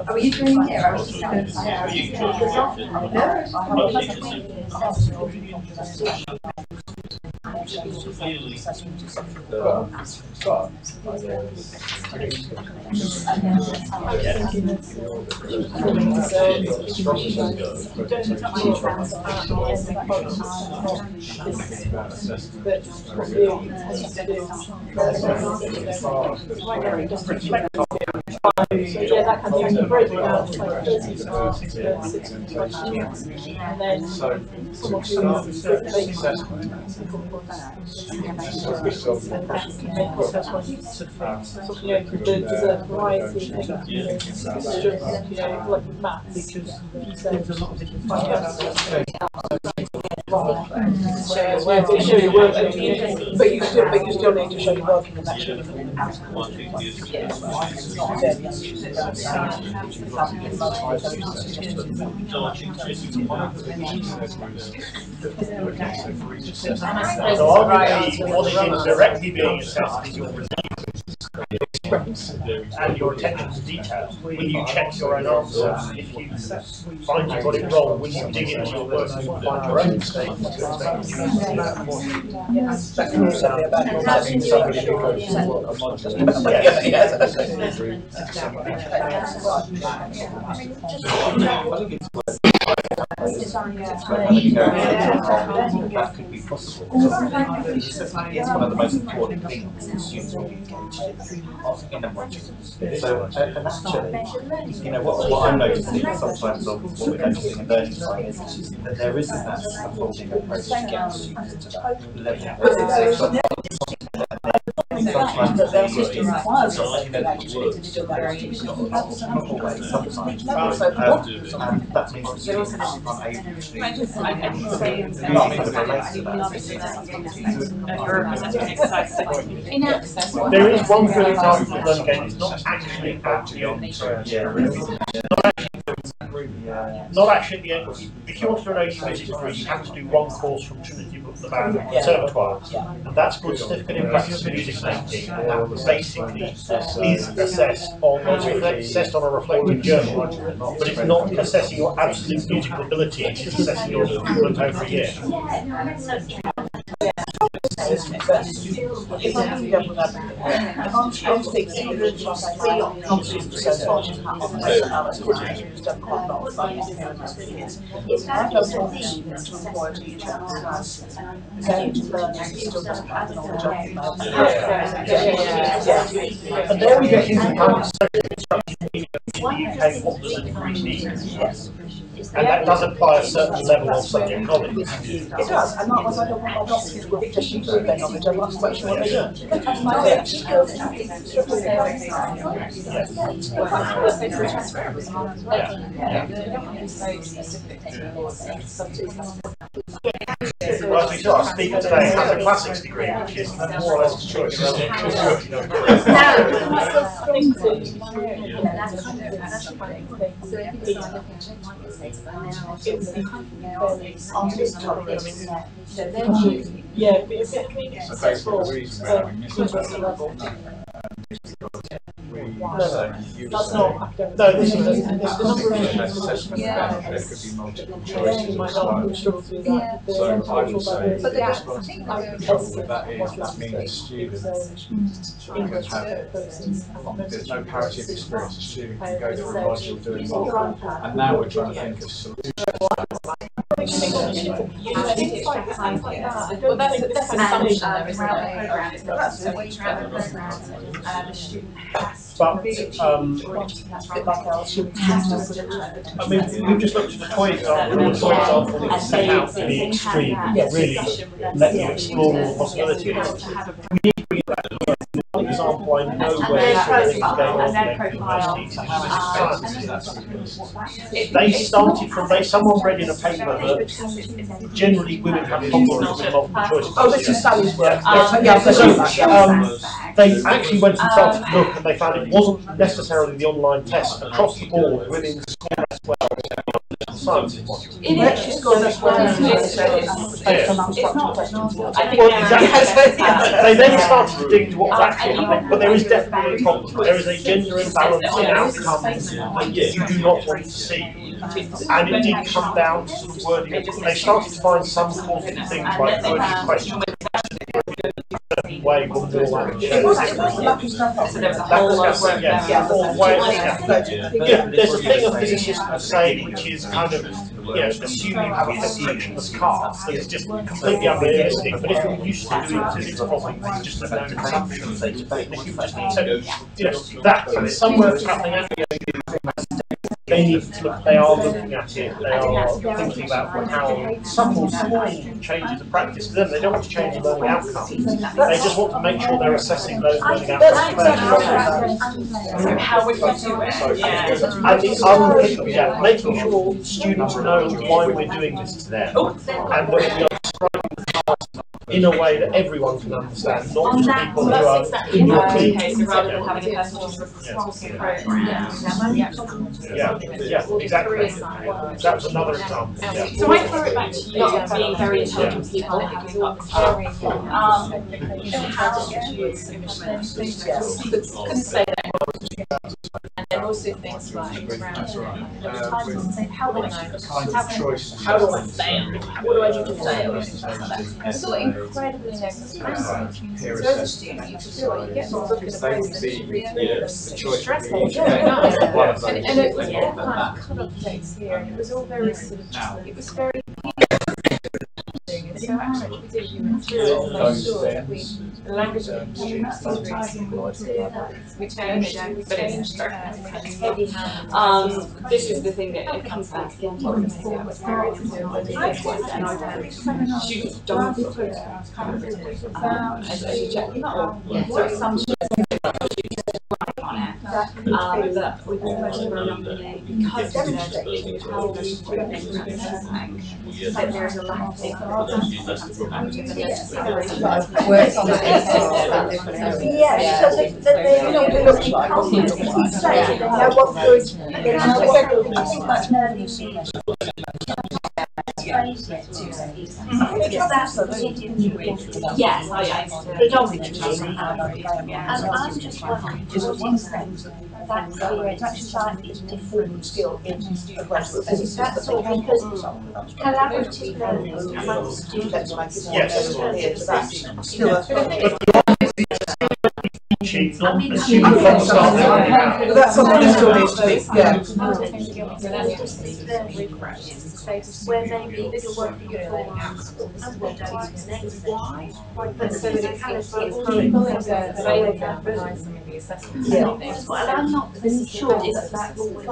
Are you doing here? I was yeah, that kind of thing. Break it down to like 30 to 60 questions, and then someone who's make assessment. The dessert variety, it's just, like with maths, because there's a lot of different show your work, but you still need to show your work in the next So obviously, what is directly being assessed is your resilience and your attention to detail. When you check your own answers, if you find you got it wrong, when you dig into your work and find your own mistakes, that can also be about your that could be possible. It's one of the most important things students will be engaged in a module. So, and actually, what I'm noticing sometimes of what we're noticing in learning design is that there isn't that scaffolding approach to get students to that level. Sometimes and that means that students aren't able to there is one good example of learning game. It's not actually at the not actually at the end. If you want to do an OU Music degree, you have to do one course from Trinity Book the band repertoire. And that's called Certificate in Practice of Music Making, and that basically is assessed on a reflective journal, but it's not assessing your absolute musical abilities, it's assessing your improvement over a year. If I can go with that, I'm thinking of non-student association who's done quite a lot of fun here in my experience. I don't want students to employ a teacher that's going to learn and still doesn't have the knowledge of it. And there we get into the kind of social instruction media UK what does a degree need? Yes. And that does apply a certain level of subject knowledge. It does, and likewise I don't want my doctors to just improve their knowledge, I want to make sure what they're doing. Well, as we saw, our speaker today has a classics degree, which is more or less choice. Yeah, So basically, the reason we're having this is that's not academic. No, this is the number of assessment there could be multiple Yeah, choices you might as not well. struggle through that. So I would say the trouble with that is that means students can have, there's no parity of experience. A student can go through a module doing one, and now we're trying to think of solutions. Well, that's an assumption there, isn't But, I mean, we've just looked at the toy example, and the toy example is set out to the extreme, really let you explore all the possibilities. We need to bring that one example I know where things going on in they started from, someone read in a paper that generally women have problems with multiple choice. Oh, this is Sally's work. They actually went and started to look, and they found it wasn't necessarily the online test across the board. Women scored as well. Science module. She's got as well. They then started to dig into what was actually happening, but there is definitely a problem. There is a gender imbalance in outcomes that you do not want to see. And it did come down to sort of wording. They started to find some causative things like wording questions. Way more It was lucky stuff. there's a thing a physicist would say, which is kind of, assuming you have a frictionless car, that is just completely unrealistic. But if you're used to doing physics problems, it's just a known assumption. So you just need to, that somewhere that's happening. They need to look, they are looking at it, they are thinking about how subtle, small changes of practice to them. They don't want to change the learning outcomes. They just want to make sure they're assessing those learning outcomes. How we can do it. And making sure students know why we're doing this to them, and that we are describing the task in a way that everyone can understand, not just people who are in your team. Okay, so rather than having a person just response to the program. Yeah, exactly. That's another example. Yeah. So I throw it back to you, being very intelligent people, having got this how couldn't say that. And then also things like around how do I fail? What do I do to fail? It's all incredibly negative. So as a student, you feel like you get more look at the place than you really stressful. And it was all kind of cut-off dates here, and it was all very sort of, it was very so actually we did, we went through it and made sure that the language of the students was really supportive. We changed this is the thing that it comes back again to what we say about students don't as a check, so some on it, that we can question for a number of days because demonstrating how we like there's a lack of Yes, so they look say they know what good, they know what good, phrase it to Yes, predominantly. And I'm just wondering to what extent that creates slightly different skill in that's all because collaborative learning amongst students Not That's something the school needs to, yeah. where maybe you're working towards well, I'm not really sure if that's very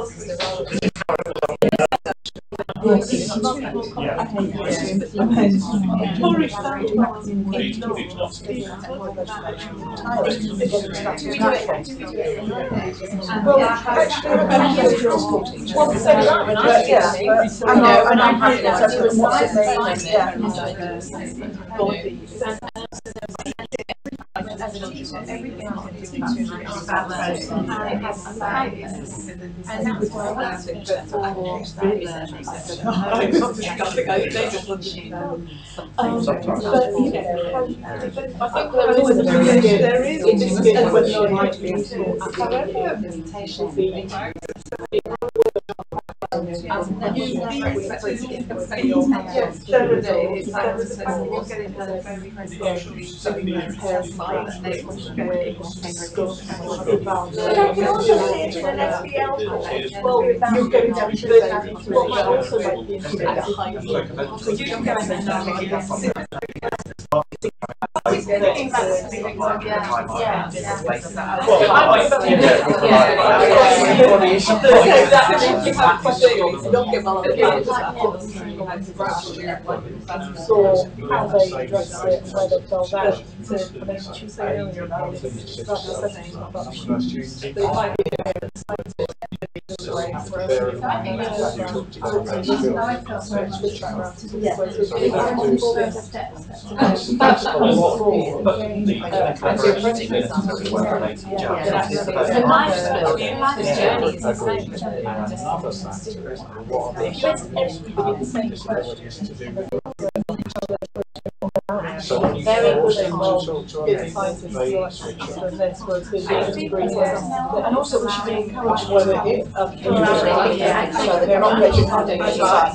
good involved in scientists and also we should be encouraged where they're here. So they're not making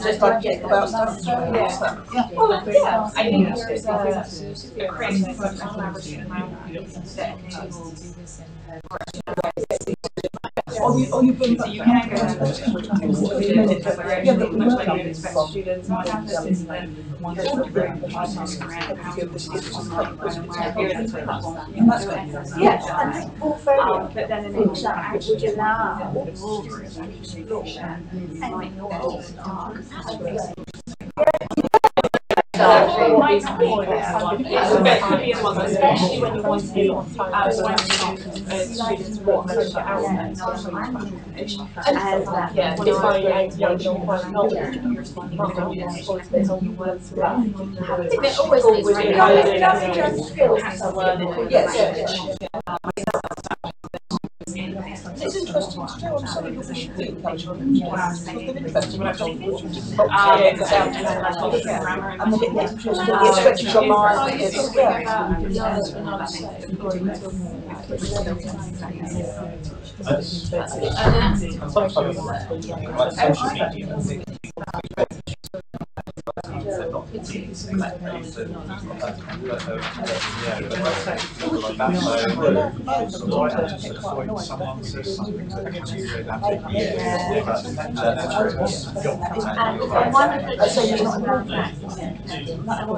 just like get about stuff. I think there's a creating a collaboration Or you've been. so you can go to much like you'd expect students on campus and one to bring the task around how to Yes, and this portfolio but then things that would Especially when you want to be on time students want to get out and yeah, if I don't know there's only words for that. I think there's always skills. Yes. It's interesting to do on something that we should do culturally. And the stretches your mind. Someone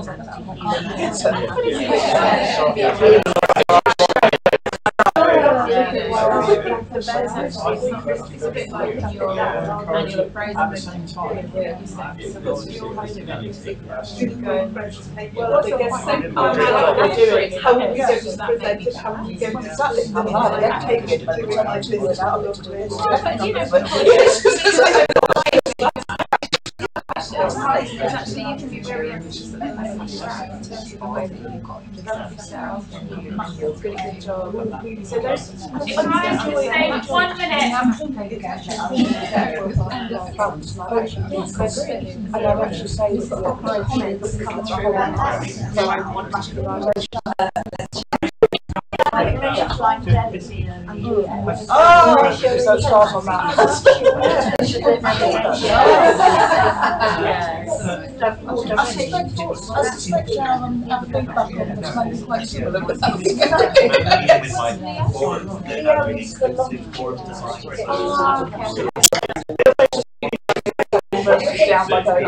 says something that gets you and one of the it's a bit like in your annual appraisal at the same time. well, I guess how would you go to present it, how would you go to that list? I take it to realise this without a little bit. Actually, you can be very it's just that in terms of the way that you've got to develop yourself, you must do a really good job. So those, If I was to say 1 minute. And I'd actually say that the operation would come through there's no stars on that. I suspect our feedback on this may be quite similar, but that's down by going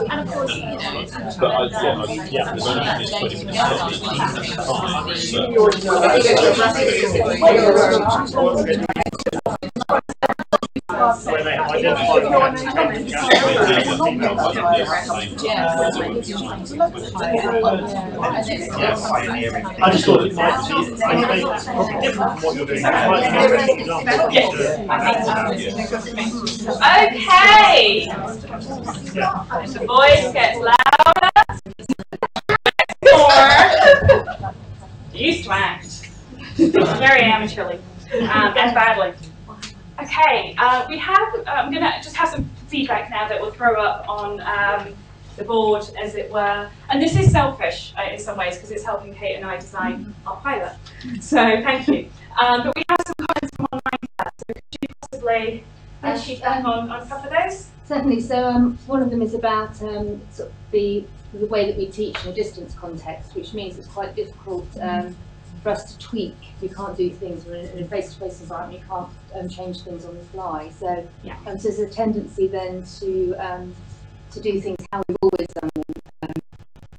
And of course, you know, But there's only this 20%. Where they have identified I just thought it might be probably different from what you're doing. okay. The voice gets louder. More. Used to act. Very amateurly and badly. Okay, we have. I'm going to just have some feedback now that we'll throw up on the board, as it were. And this is selfish in some ways because it's helping Kate and I design our pilot. So thank you. But we have some comments from online chat. So could you possibly feedback on a couple of those? Certainly. So one of them is about sort of the way that we teach in a distance context, which means it's quite difficult for us to tweak. You can't do things in a face-to-face environment. You can't change things on the fly. So, yeah. So there's a tendency then to do things how we've always done them.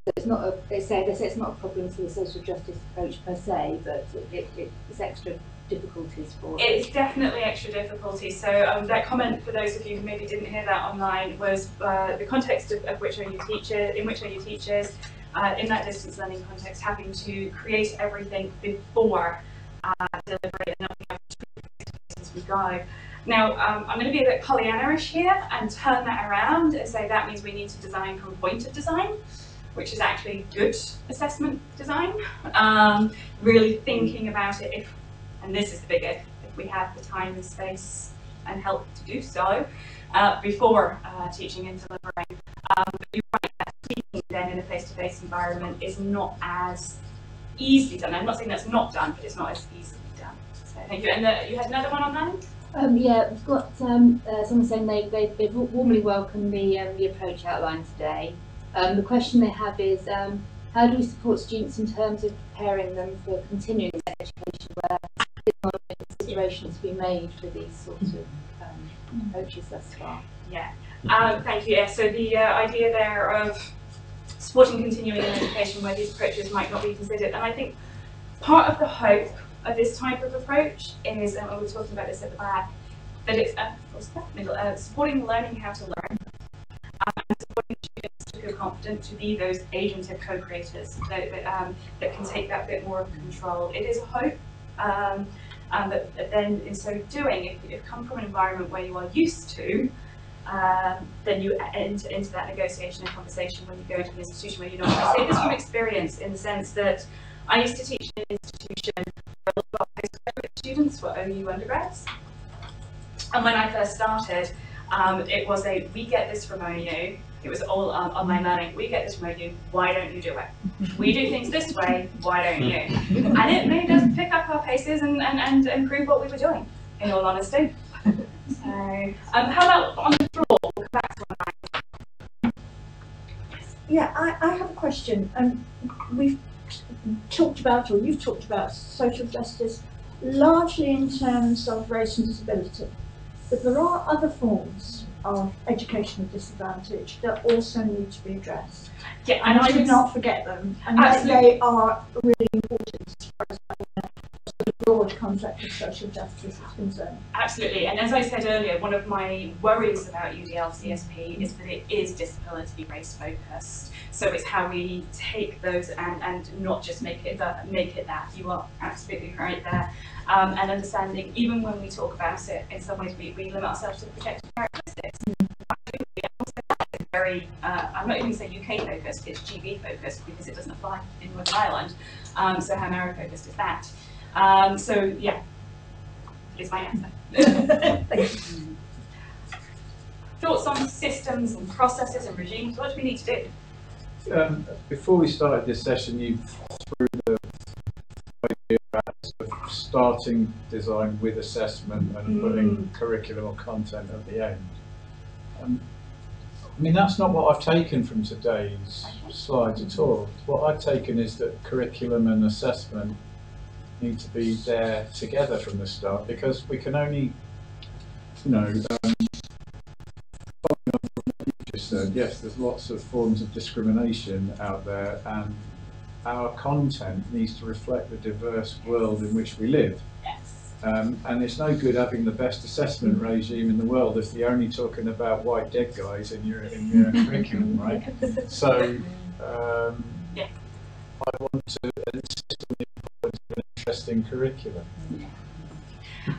So it's not they say it's not a problem to the social justice approach per se, but it's extra difficulties for it. It's definitely extra difficulties. So that comment, for those of you who maybe didn't hear that online, was the context of which are you teachers, in which are you teachers. In that distance learning context, having to create everything before delivery and not being able to as we go. Now, I'm going to be a bit Pollyanna-ish here and turn that around and say that means we need to design from point of design, which is actually good assessment design. Really thinking about it and this is the big if we have the time and space and help to do so before teaching and delivering. But you're right, that teaching then in a face-to-face environment is not as easily done. I'm not saying that's not done, but it's not as easily done. So thank you. And you had another one on that? Yeah, we've got someone saying they've warmly welcomed the approach outlined today. The question they have is, how do we support students in terms of preparing them for continuing their education where considerations to be made for these sorts of approaches thus far? Yeah, thank you. Yeah, so the idea there of supporting continuing education where these approaches might not be considered, and I think part of the hope of this type of approach is, and we were talking about this at the back, that it's supporting learning how to learn, and supporting students to feel confident to be those agentive co-creators that can take that bit more of control. It is a hope that then in so doing, if you come from an environment where you are used to, then you enter into that negotiation and conversation when you go to an institution where you know. I say this from experience in the sense that I used to teach in an institution where a lot of postgraduate students were OU undergrads. And when I first started, it was we get this from OU. It was all online learning. We get this from OU. Why don't you do it? We do things this way. Why don't you? And it made us pick up our paces and improve what we were doing, in all honesty. So, how about on the floor? We'll come back to online. Yeah, I have a question. We've talked about, or you've talked about, social justice largely in terms of race and disability, but there are other forms of educational disadvantage that also need to be addressed. Yeah, and I should not forget them. And they are really important as far as the broad the concept of social justice is concerned. Absolutely, and as I said earlier, one of my worries about UDL CSP is that it is disability race focused. So it's how we take those and not just make it that. You are absolutely right there. And understanding, even when we talk about it, in some ways we limit ourselves to protected characteristics. Very, I'm not even saying UK focused, it's GB focused because it doesn't apply in Northern Ireland. So how narrow focused is that? So yeah, is my answer. Thoughts on systems and processes and regimes? What do we need to do? Before we started this session, you threw the idea of starting design with assessment and putting curriculum or content at the end. I mean, that's not what I've taken from today's slides at all. What I've taken is that curriculum and assessment need to be there together from the start, because we can only, you know, following on from what you just said, yes, there's lots of forms of discrimination out there, and our content needs to reflect the diverse world in which we live. And it's no good having the best assessment regime in the world if you're only talking about white dead guys in your curriculum, right? So I want to insist on the importance of an interesting curriculum.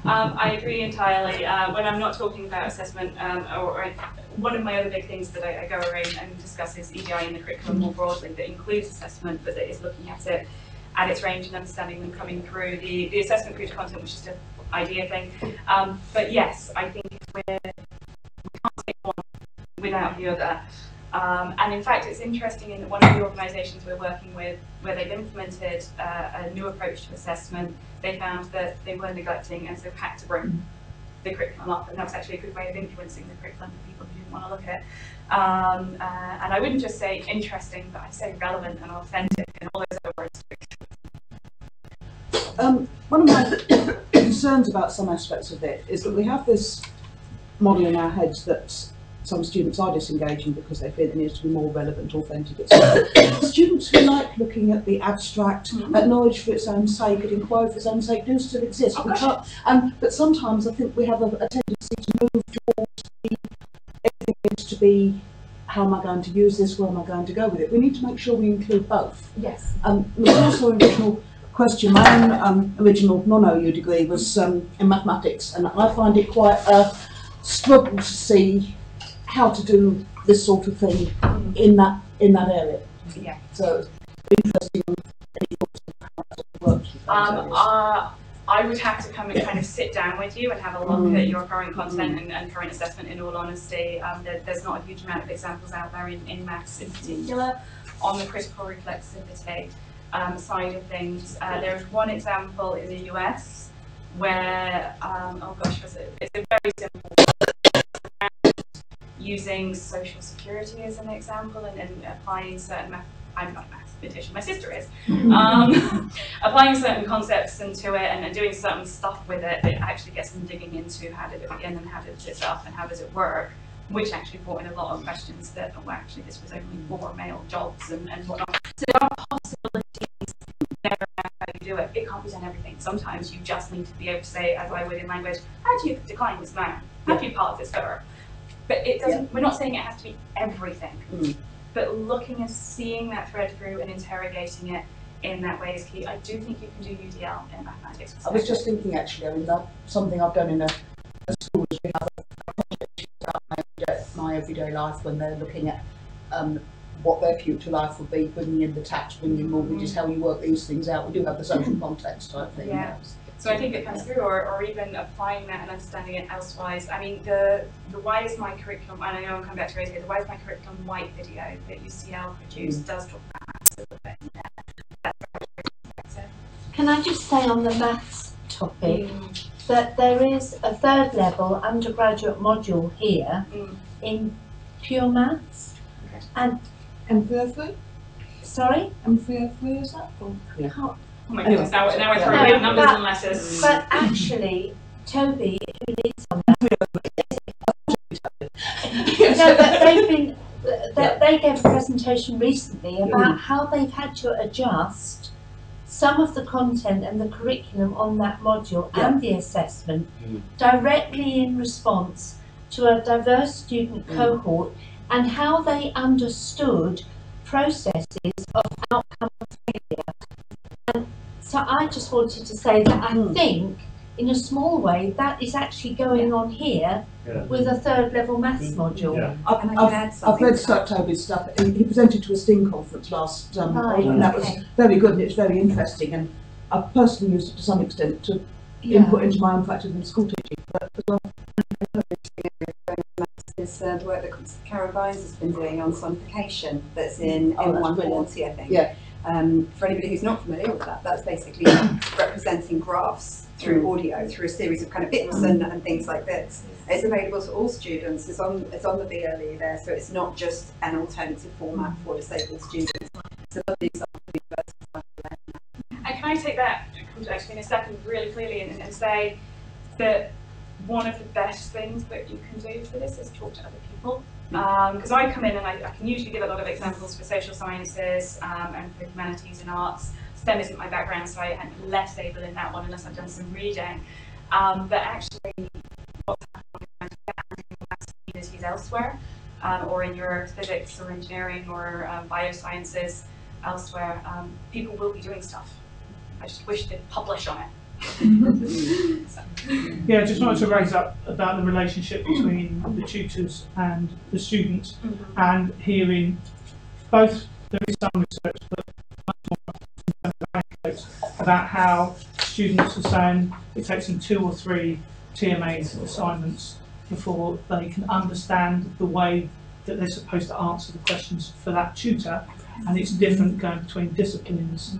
I agree entirely. When I'm not talking about assessment, or one of my other big things that I go around and discuss is EDI in the curriculum more broadly, that includes assessment, but that is looking at it at its range and understanding them coming through. The assessment through to content was just an idea thing. But yes, I think we can't take one without the other. And in fact, it's interesting in that one of the organisations we're working with, where they've implemented a new approach to assessment, they found that they were neglecting and so had to bring the curriculum up, and that was actually a good way of influencing the curriculum for people who didn't want to look at it. And I wouldn't just say interesting, but I'd say relevant and authentic and all those other words. One of my concerns about some aspects of it is that we have this model in our heads that some students are disengaging because they feel it needs to be more relevant, authentic, etc. Students who like looking at the abstract, acknowledge for its own sake, and inquire for its own sake, do still exist. But sometimes I think we have a tendency to move towards everything needs to be, how am I going to use this, where am I going to go with it? We need to make sure we include both. Yes. There's also an additional question. My own original non-OU degree was in mathematics, and I find it quite a struggle to see how to do this sort of thing in that area. Yeah. So it's interesting. Any thoughts on how that works? I would have to come and kind of sit down with you and have a look at your current content and current assessment, in all honesty. There's not a huge amount of examples out there in maths in particular on the critical reflexivity side of things. There's one example in the US where, oh gosh, it's a very simple using social security as an example and applying certain I'm not a mathematician, my sister is. Applying certain concepts into it and doing certain stuff with it that actually gets them digging into how did it begin and how did it sit up and how does it work, which actually brought in a lot of questions that, oh, actually this was only for male jobs and whatnot. So there are possibilities, never know how you do it. It can't be done everything. Sometimes you just need to be able to say, as I would in language, how do you decline this noun? How do you part this verb? But it doesn't, we're not saying it has to be everything, but looking and seeing that thread through and interrogating it in that way is key. I do think you can do UDL in mathematics. I was just thinking, actually, I mean, that's something I've done in a school is we have a project about my everyday life when they're looking at what their future life would be, bringing in the tax, bringing in mortgages, how you work these things out. We do have the social context type thing. Yeah. So I think it comes through, or even applying that and understanding it elsewise. I mean, the Why Is My Curriculum, and I know I'll come back to it here, the Why Is My Curriculum White video that UCL produced does talk about maths a little bit. Yeah. Can I just say on the maths topic that there is a third level undergraduate module here in pure maths. And MFA? Sorry? MFA is that? Oh my goodness, now we're throwing out numbers and letters. But actually, Toby, who leads on that, they gave a presentation recently about how they've had to adjust some of the content and the curriculum on that module Yeah. and the assessment directly in response to a diverse student cohort and how they understood processes of outcome failure. And so I just wanted to say that I think, in a small way, that is actually going on here with a third level maths module. I've read Toby's stuff. He presented to a STEAM conference last week, and that was very good, and it's very interesting. And I've personally used it to some extent to input into my own practice in school teaching. But as well, is the work that Karen Vines has been doing on sonification that's in Oh, that's M140, I think. Yeah. For anybody who's not familiar with that, that's basically representing graphs through audio, through a series of kind of bits and things like this. It's available to all students. It's on the BLE there, so it's not just an alternative format for disabled students. It's a lovely example of university. And can I take that actually in a second really clearly and say that one of the best things that you can do for this is talk to other people. Because I come in and I can usually give a lot of examples for social sciences and for humanities and arts. STEM isn't my background, so I'm less able in that one unless I've done some reading. But actually, what's happening is communities elsewhere, or in your physics or engineering or biosciences elsewhere, people will be doing stuff. I just wish they'd publish on it. Yeah, I just wanted to raise up about the relationship between the tutors and the students, and hearing both, there is some research, but much more anecdotes about how students are saying it takes them 2 or 3 TMAs assignments before they can understand the way that they're supposed to answer the questions for that tutor, and it's different going between disciplines,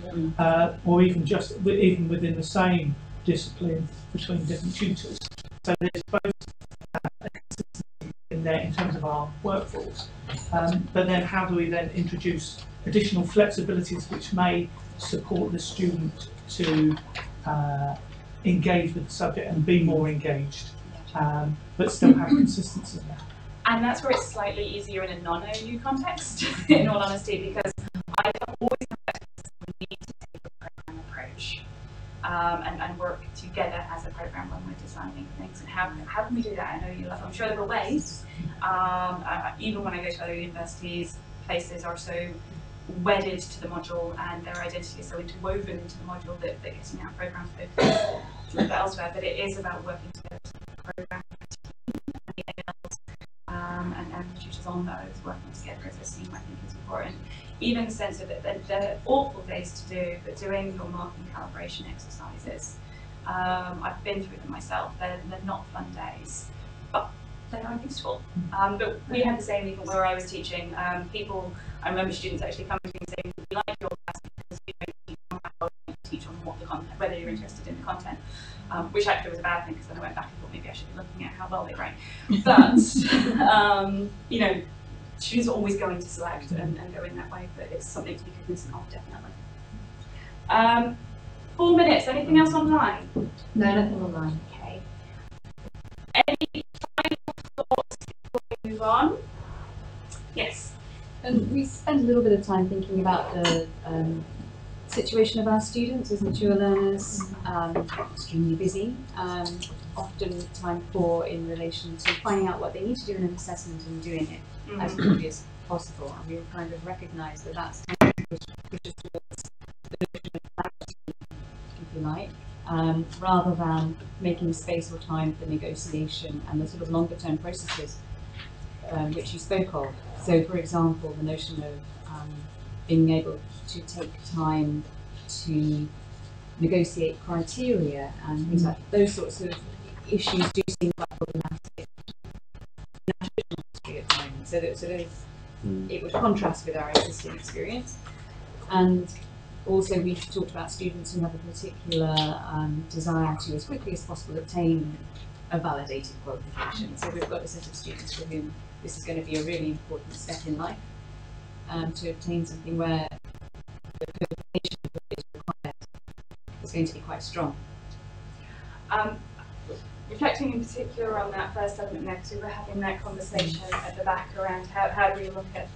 or even within the same discipline between different tutors. So there's both a consistency in there in terms of our workforce, but then how do we then introduce additional flexibilities which may support the student to engage with the subject and be more engaged, but still have consistency there. And that's where it's slightly easier in a non-OU context, in all honesty, because I have always had we need to take a program approach and work together as a program when we're designing things. And how can we do that? I know I'm sure there are ways. Even when I go to other universities, places are so wedded to the module and their identity is so interwoven into the module that getting out program focus a little bit elsewhere. But it is about working together as a program. And tutors on those working together as a team, I think, is important. Even the sense of it, that they're awful days to do, but doing your marking calibration exercises, I've been through them myself. They're not fun days, but they are useful. But we had the same even where I was teaching. I remember students actually coming to me and saying, "We like your class because you teach on what the content, whether you're interested in the content." Which actually was a bad thing because then I went back and thought maybe I should be looking at how well they write. But you know, students are always going to select and go in that way, but it's something to be cognizant of, definitely. 4 minutes. Anything else online? No, nothing online. Okay. Any final thoughts before we move on? Yes. We spent a little bit of time thinking about the situation of our students as mature learners, extremely busy, often time poor in relation to finding out what they need to do in an assessment and doing it as quickly as possible. And we kind of recognise that that's time to push towards the notion of clarity, if you like, rather than making space or time for negotiation and the sort of longer term processes which you spoke of. So, for example, the notion of being able to take time to negotiate criteria and things like those sorts of issues do seem quite problematic in our traditional history at the moment. So that sort of it would contrast with our existing experience. And also we've talked about students who have a particular desire to, as quickly as possible, obtain a validated qualification. So we've got a set of students for whom this is going to be a really important step in life, to obtain something where the qualification that is required is going to be quite strong. Reflecting in particular on that first element there, because we were having that conversation at the back around how do we look at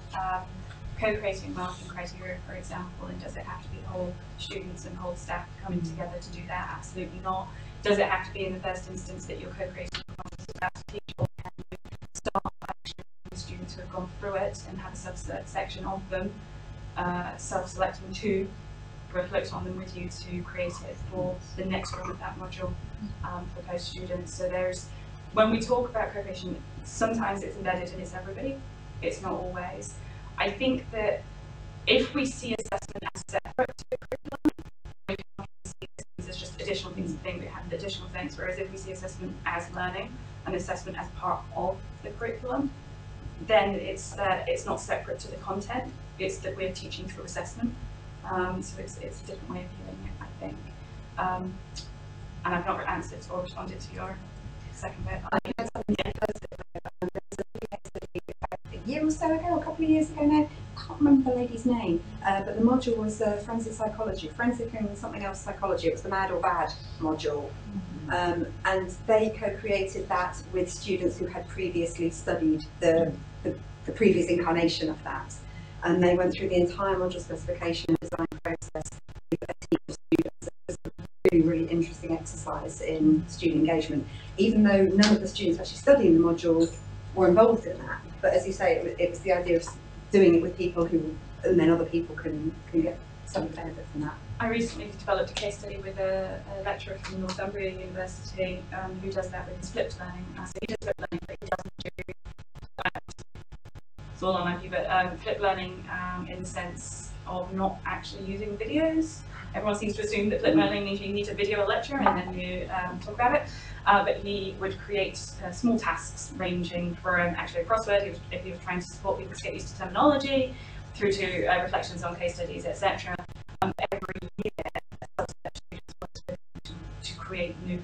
co-creating marking criteria, for example, and does it have to be whole students and whole staff coming together to do that? Absolutely not. Does it have to be in the first instance that you're co-creating content about to teach, or can you start by actually with students who have gone through it and have a subsection of them self-selecting to reflect on them with you to create it for the next run of that module for those students. So there's, when we talk about co-creation, sometimes it's embedded and it's everybody. It's not always. I think that if we see assessment as separate to the curriculum, we can't see things as just additional things to think, we have additional things, whereas if we see assessment as learning and assessment as part of the curriculum, then it's not separate to the content, it's that we're teaching through assessment. So it's a different way of viewing it, I think. And I've not answered or responded to your second bit. A year or so ago, a couple of years ago now, I can't remember the lady's name, but the module was forensic psychology, forensic and something else psychology. It was the Mad or Bad module. And they co-created that with students who had previously studied the previous incarnation of that. And they went through the entire module specification and design process with a team of students. It was a really, really interesting exercise in student engagement, even though none of the students actually studying the module were involved in that. But as you say, it was the idea of doing it with people who, and then other people can get some benefit from that. I recently developed a case study with a lecturer from Northumbria University who does that with his flipped learning. So he does flipped learning, but he doesn't do it's all on my view, but flipped learning in the sense of not actually using videos. Everyone seems to assume that flipped learning means you need to video a lecture and then you talk about it. But he would create small tasks ranging from actually a crossword, if he was trying to support people to get used to terminology, through to reflections on case studies, etc. Every year, to create new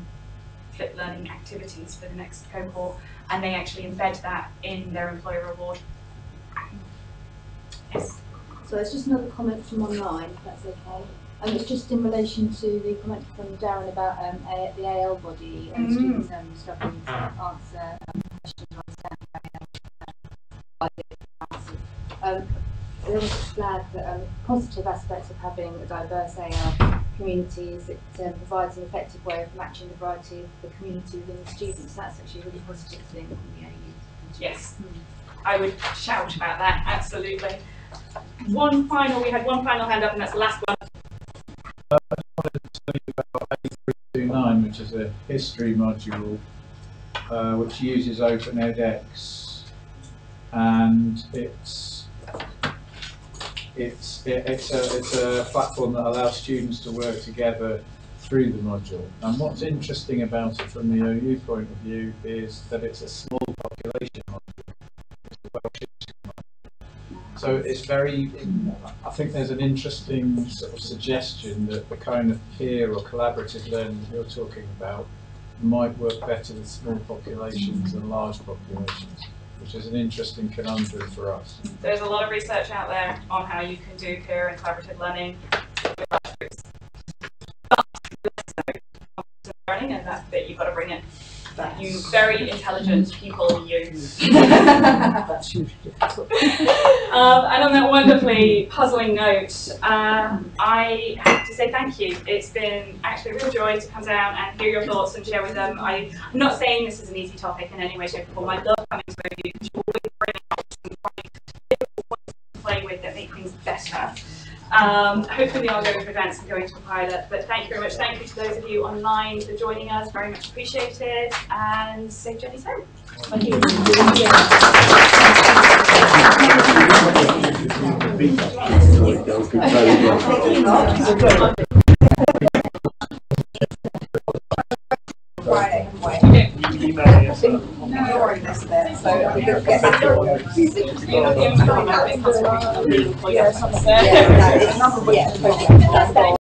flipped learning activities for the next cohort, and they actually embed that in their employer reward. Yes. So it's just another comment from online, if that's okay. It's just in relation to the comment from Darren about the AL body and students struggling to answer questions or understand. There was a flag that positive aspects of having a diverse AL community is it provides an effective way of matching the variety of the community within the students. That's actually a really positive thing from the AU. Yes, I would shout about that, absolutely. We had one final hand up, and that's the last one. I just wanted to tell you about A329, which is a history module which uses OpenEdX, and it's a platform that allows students to work together through the module. And what's interesting about it from the OU point of view is that it's a small population module. It's a Welsh history module. So it's very, I think there's an interesting sort of suggestion that the kind of peer or collaborative learning that you're talking about might work better with small populations than large populations, which is an interesting conundrum for us. There's a lot of research out there on how you can do peer and collaborative learning with large groups. But learning, and that's the bit you've got to bring in. You very intelligent people, you. That's hugely difficult. And on that wonderfully puzzling note, I have to say thank you. It's been actually a real joy to come down and hear your thoughts and share with them. I'm not saying this is an easy topic in any way, shape or form. I love coming to you because you always bring out some quite difficult ones to play with that make things better. Hopefully I'll go to advance and go into a pilot, but thank you very much. Thank you to those of you online for joining us, very much appreciated, and safe journeys home. Thank you. Yes.